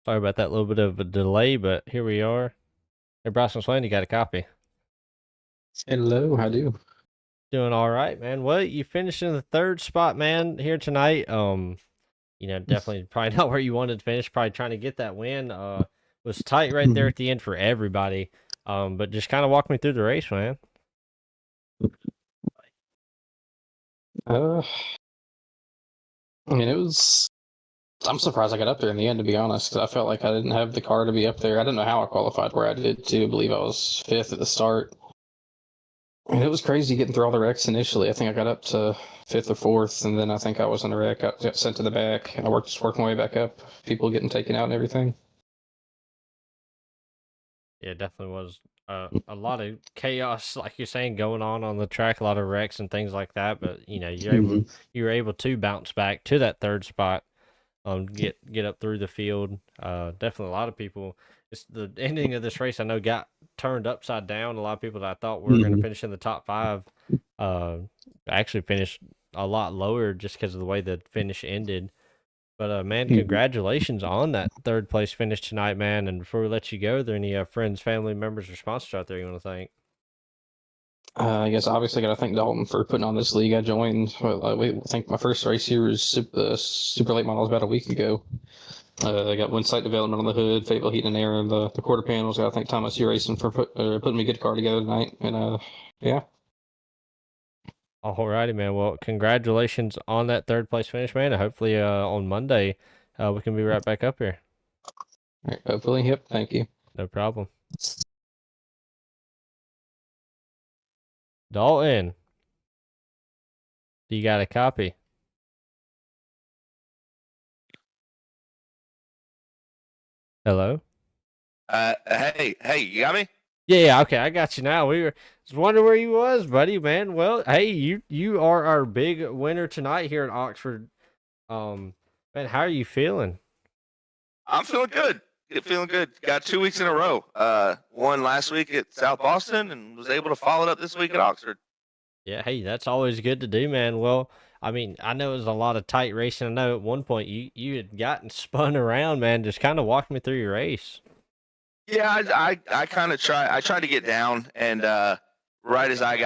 [SPEAKER 1] Sorry about that little bit of a delay, but here we are. Hey, Bryson Swain, you got a copy?
[SPEAKER 6] Hello, how do you?
[SPEAKER 1] Doing all right, man. Well, you finished in the third spot, man, here tonight. Definitely probably not where you wanted to finish. Probably trying to get that win. Was tight right there at the end for everybody. But just kind of walk me through the race, man.
[SPEAKER 6] Uh, I mean, it was. I'm surprised I got up there in the end, to be honest, 'cause I felt like I didn't have the car to be up there. I didn't know how I qualified where I did too. I believe I was fifth at the start. I mean, it was crazy getting through all the wrecks initially. I think I got up to fifth or fourth, and then I think I was in a wreck. I got sent to the back, and I worked my way back up. People getting taken out and everything.
[SPEAKER 1] Yeah, it definitely was a lot of chaos, like you're saying, going on the track. A lot of wrecks and things like that. But you were able to bounce back to that third spot. Get up through the field. Definitely a lot of people. It's the ending of this race. I know got turned upside down. A lot of people that I thought were going to finish in the top five, actually finished a lot lower just because of the way the finish ended. But man, congratulations on that third place finish tonight, man. And before we let you go, are there any friends, family members, or sponsors out there you want to thank?
[SPEAKER 6] I guess obviously got to thank Dalton for putting on this league. I joined. I think my first race here was super late models about a week ago. I got one site development on the hood, Fayetteville Heating and Air, and the quarter panels. Got to thank Thomas U Racing for putting me a good car together tonight. And yeah.
[SPEAKER 1] Alrighty, man. Well, congratulations on that third place finish, man. And hopefully, on Monday, we can be right back up here.
[SPEAKER 6] All right, hopefully, yep. Thank you.
[SPEAKER 1] No problem. Dalton, you got a copy? Hello?
[SPEAKER 4] Hey, you got me?
[SPEAKER 1] Yeah, okay, I got you now. We were just wondering where you was, buddy, man. Well, hey, you are our big winner tonight here at Oxford. Man, how are you feeling?
[SPEAKER 4] I'm feeling good. Feeling good. Got 2 weeks in a row. Won last week at South Boston and was able to follow it up this week at Oxford.
[SPEAKER 1] Yeah, hey, that's always good to do, man. Well, I mean, I know it was a lot of tight racing. I know at one point you had gotten spun around, man. Just kind of walk me through your race.
[SPEAKER 4] Yeah, I kind of tried to get down, and right as I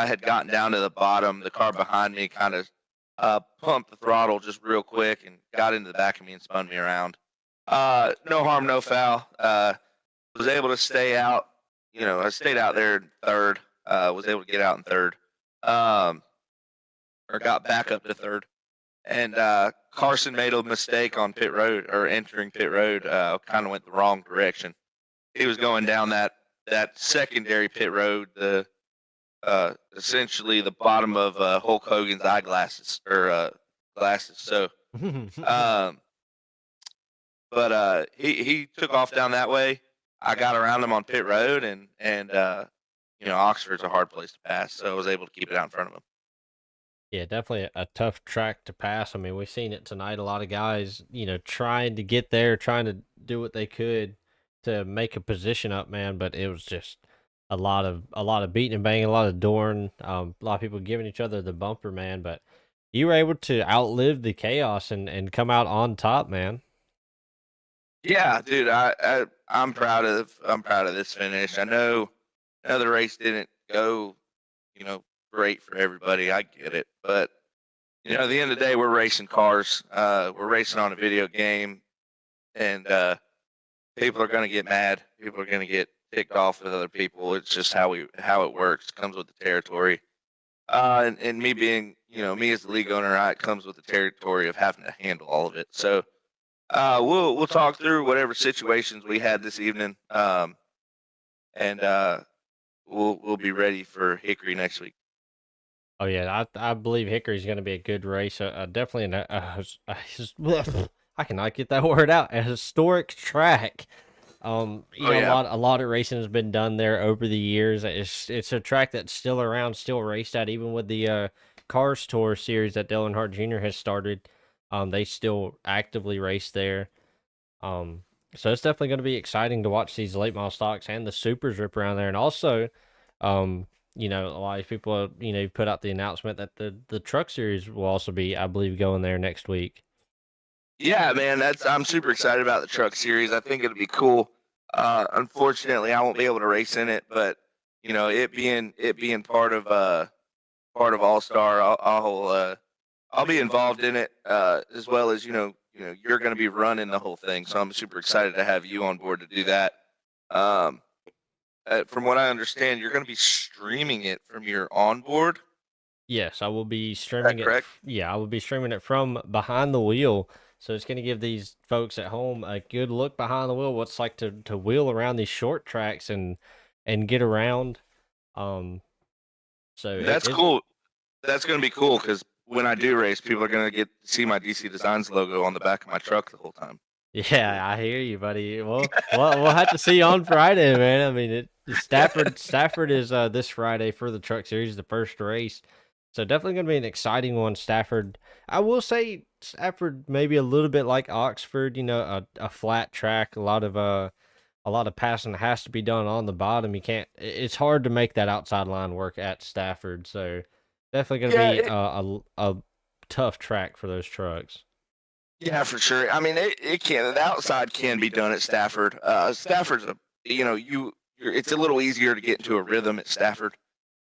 [SPEAKER 4] had gotten down to the bottom, the car behind me kind of pumped the throttle just real quick and got into the back of me and spun me around. No harm, no foul. Was able to stay out. I stayed out there in third. Was able to get out in third, or got back up to third. And Carson made a mistake on pit road or entering pit road. Kind of went the wrong direction. He was going down that secondary pit road, the essentially the bottom of Hulk Hogan's eyeglasses or glasses. So, but he took off down that way. I got around him on pit road, and Oxford's a hard place to pass, so I was able to keep it out in front of him.
[SPEAKER 1] Yeah, definitely a tough track to pass. I mean, we've seen it tonight. A lot of guys, trying to get there, trying to do what they could to make a position up, man. But it was just a lot of beating and banging, a lot of dooring, a lot of people giving each other the bumper, man. But you were able to outlive the chaos and come out on top, man.
[SPEAKER 4] Yeah, dude, I'm proud of this finish. I know the race didn't go, great for everybody. I get it, but at the end of the day, we're racing cars. We're racing on a video game, and people are going to get mad. People are going to get ticked off with other people. It's just how it works. It comes with the territory. And me being, me as the league owner, it comes with the territory of having to handle all of it. So we'll talk through whatever situations we had this evening, and we'll be ready for Hickory next week.
[SPEAKER 1] Oh yeah, I believe Hickory's going to be a good race. Definitely I cannot get that word out. A historic track. A lot of racing has been done there over the years. It's a track that's still around, still raced at, even with the Cars Tour series that Dale Earnhardt Jr. has started. They still actively race there. So it's definitely going to be exciting to watch these late model stocks and the supers rip around there, and also, a lot of people, put out the announcement that the truck series will also be, I believe, going there next week.
[SPEAKER 4] Yeah, man, I'm super excited about the truck series. I think it'll be cool. Unfortunately, I won't be able to race in it, but you know, it being part of All Star, I'll be involved in it as well as you're going to be running the whole thing. So I'm super excited to have you on board to do that. Um, from what I understand, you're going to be streaming it from your onboard.
[SPEAKER 1] Yes, I will be
[SPEAKER 4] Is that
[SPEAKER 1] streaming it.
[SPEAKER 4] correct?
[SPEAKER 1] Yeah, I will be streaming it from behind the wheel. So it's going to give these folks at home a good look behind the wheel, what it's like to wheel around these short tracks and get around. Um, so
[SPEAKER 4] That's cool. That's going to be cool because when I do race, people are going to get to see my DC Designs logo on the back of my truck the whole time.
[SPEAKER 1] Yeah, I hear you, buddy. Well, we'll have to see you on Friday, man. I mean, Stafford is this Friday for the Truck Series, the first race. So definitely going to be an exciting one. Stafford, I will say Stafford maybe a little bit like Oxford. A flat track, a lot of passing has to be done on the bottom. You can't. It's hard to make that outside line work at Stafford. So definitely going to
[SPEAKER 4] Yeah,
[SPEAKER 1] be a tough track for those trucks.
[SPEAKER 4] yeah, for sure. I mean, it can. The outside can be done at Stafford. Stafford's it's a little easier to get into a rhythm at Stafford.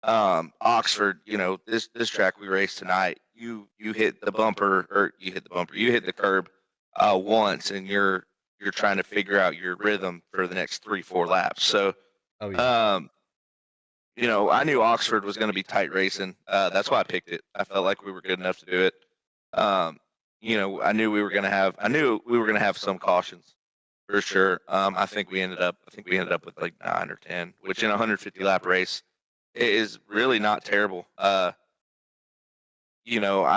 [SPEAKER 4] Oxford, this track we raced tonight, you hit the bumper or you hit the curb once, and you're trying to figure out your rhythm for the next 3-4 laps. So,
[SPEAKER 1] Oh yeah.
[SPEAKER 4] um, I knew Oxford was going to be tight racing. That's why I picked it. I felt like we were good enough to do it. Um, I knew we were going to have some cautions for sure. I think we ended up with like 9 or 10, which in a 150 lap race is really not terrible. I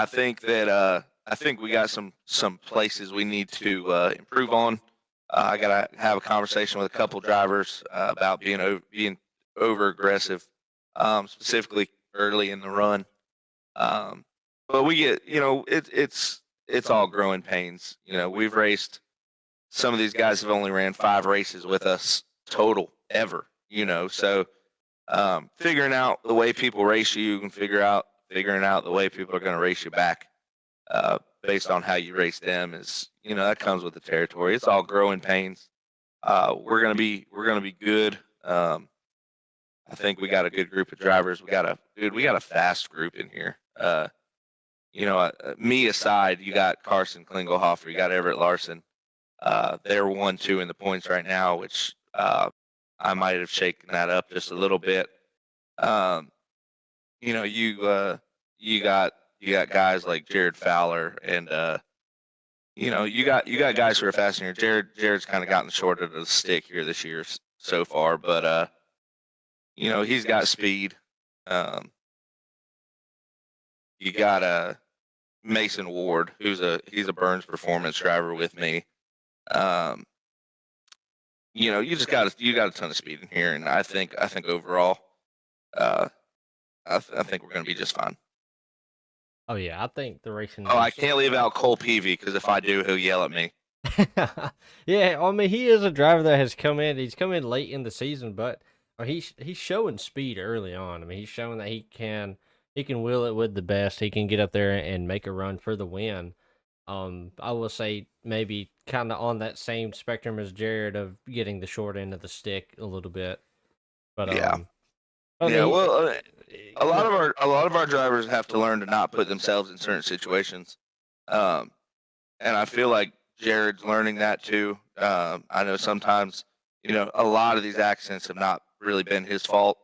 [SPEAKER 4] think we got some places we need to improve on. I gotta have a conversation with a couple drivers about being over aggressive, specifically early in the run. Um, but we get, it's all growing pains. We've raced. Some of these guys have only ran 5 races with us total ever. So figuring out the way people race you and figuring out the way people are going to race you back based on how you race them is that comes with the territory. It's all growing pains. We're gonna be good. I think we got a good group of drivers. We got a fast group in here. Me aside, you got Carson Klingelhofer, you got Everett Larson. They're 1-2 in the points right now, which I might have shaken that up just a little bit. Um, you know, you got guys like Jared Fowler, and you got guys who are fast in here. Jared's kind of gotten the short of the stick here this year so far, but he's got speed. Um, you got Mason Ward, he's a Burns Performance driver with me. Um, you got a ton of speed in here, and I think overall, uh, I think we're going to be just fine.
[SPEAKER 1] Oh yeah, I think the racing.
[SPEAKER 4] Oh, I can't leave out Cole Peavy because if I do, he'll yell at me.
[SPEAKER 1] Yeah, I mean he is a driver that has come in. He's come in late in the season, but he's showing speed early on. I mean he's showing that he can wheel it with the best. He can get up there and make a run for the win. I will say maybe kind of on that same spectrum as Jared of getting the short end of the stick a little bit. But
[SPEAKER 4] Yeah.
[SPEAKER 1] I
[SPEAKER 4] Yeah,
[SPEAKER 1] mean,
[SPEAKER 4] well, a lot of our drivers have to learn to not put themselves in certain situations, um, and I feel like Jared's learning that too. I know sometimes, a lot of these accidents have not really been his fault,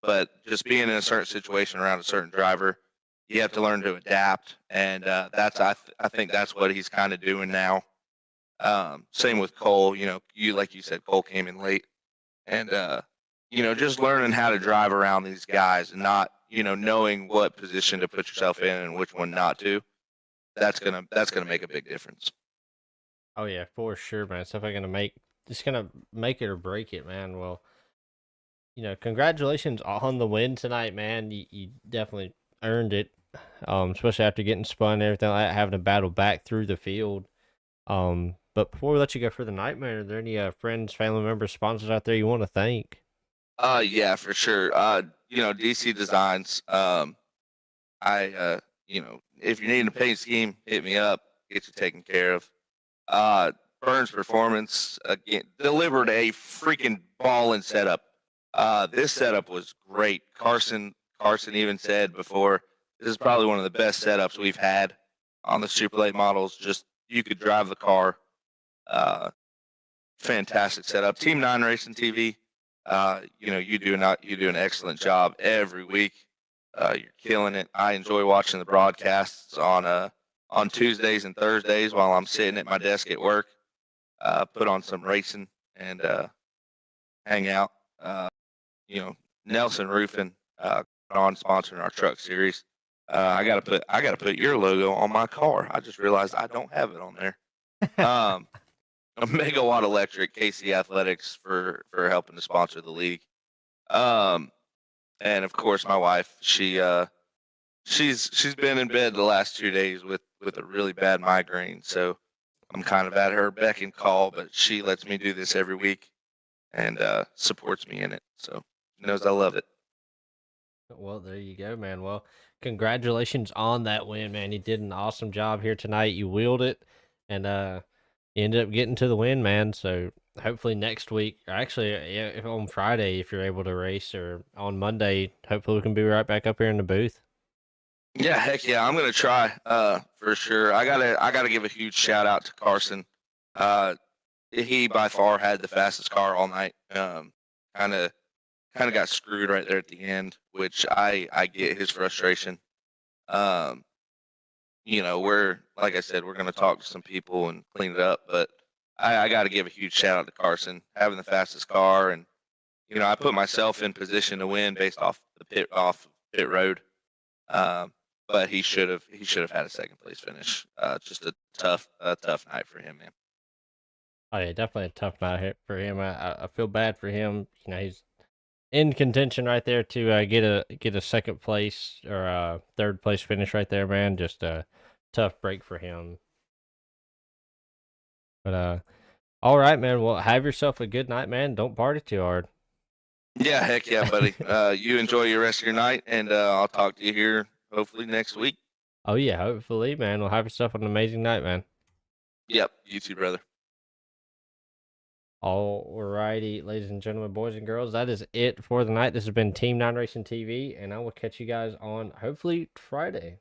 [SPEAKER 4] but just being in a certain situation around a certain driver, you have to learn to adapt, and I think that's what he's kind of doing now. Same with Cole. Like you said, Cole came in late, and just learning how to drive around these guys and not, knowing what position to put yourself in and which one not to. That's gonna make a big difference.
[SPEAKER 1] oh yeah, for sure, man. It's definitely gonna make it or break it, man. Well, congratulations on the win tonight, man. You definitely earned it. Especially after getting spun and everything like that, having to battle back through the field. But before we let you go for the night, man, are there any friends, family members, sponsors out there you want to thank?
[SPEAKER 4] Yeah, for sure. DC Designs. I if you're needing a paint scheme, hit me up. get you taken care of. Burns Performance again delivered a freaking ballin' setup. This setup was great. Carson even said before, this is probably one of the best setups we've had on the Super Late models. Just you could drive the car. Fantastic setup. Team 9 Racing TV. You do an excellent job every week. You're killing it. I enjoy watching the broadcasts on Tuesdays and Thursdays while I'm sitting at my desk at work. Put on some racing and hang out. Nelson Roofing on sponsoring our truck series. I gotta put your logo on my car. I just realized I don't have it on there. A Megawatt Electric, KC Athletics for helping to sponsor the league. And of course my wife, she's been in bed the last 2 days with a really bad migraine, so I'm kind of at her beck and call, but she lets me do this every week and supports me in it. So she knows I love it.
[SPEAKER 1] Well, there you go, man. Well, congratulations on that win, man. You did an awesome job here tonight. You wheeled it, and you ended up getting to the win, man. So hopefully next week, or actually, yeah, if on Friday, if you're able to race, or on Monday, hopefully we can be right back up here in the booth.
[SPEAKER 4] Yeah, heck yeah, I'm gonna try for sure. I gotta give a huge shout out to Carson. He by far had the fastest car all night. Kind of got screwed right there at the end, which I get his frustration. We're like I said, we're gonna talk to some people and clean it up, but I got to give a huge shout out to Carson having the fastest car, and I put myself in position to win based off pit road. But he should have had a second place finish. Just a tough night for him, man.
[SPEAKER 1] Oh yeah, definitely a tough night for him. I feel bad for him. He's in contention right there to get a second place or a third place finish right there, man. Just a tough break for him. But all right, man. Well, have yourself a good night, man. Don't party too hard.
[SPEAKER 4] Yeah, heck yeah, buddy. You enjoy your rest of your night, and I'll talk to you here hopefully next week.
[SPEAKER 1] Oh yeah, hopefully, man. Well, have yourself an amazing night, man.
[SPEAKER 4] Yep, you too, brother.
[SPEAKER 1] Alrighty, ladies and gentlemen, boys and girls, that is it for the night. This has been Team 9 Racing TV, and I will catch you guys on hopefully Friday.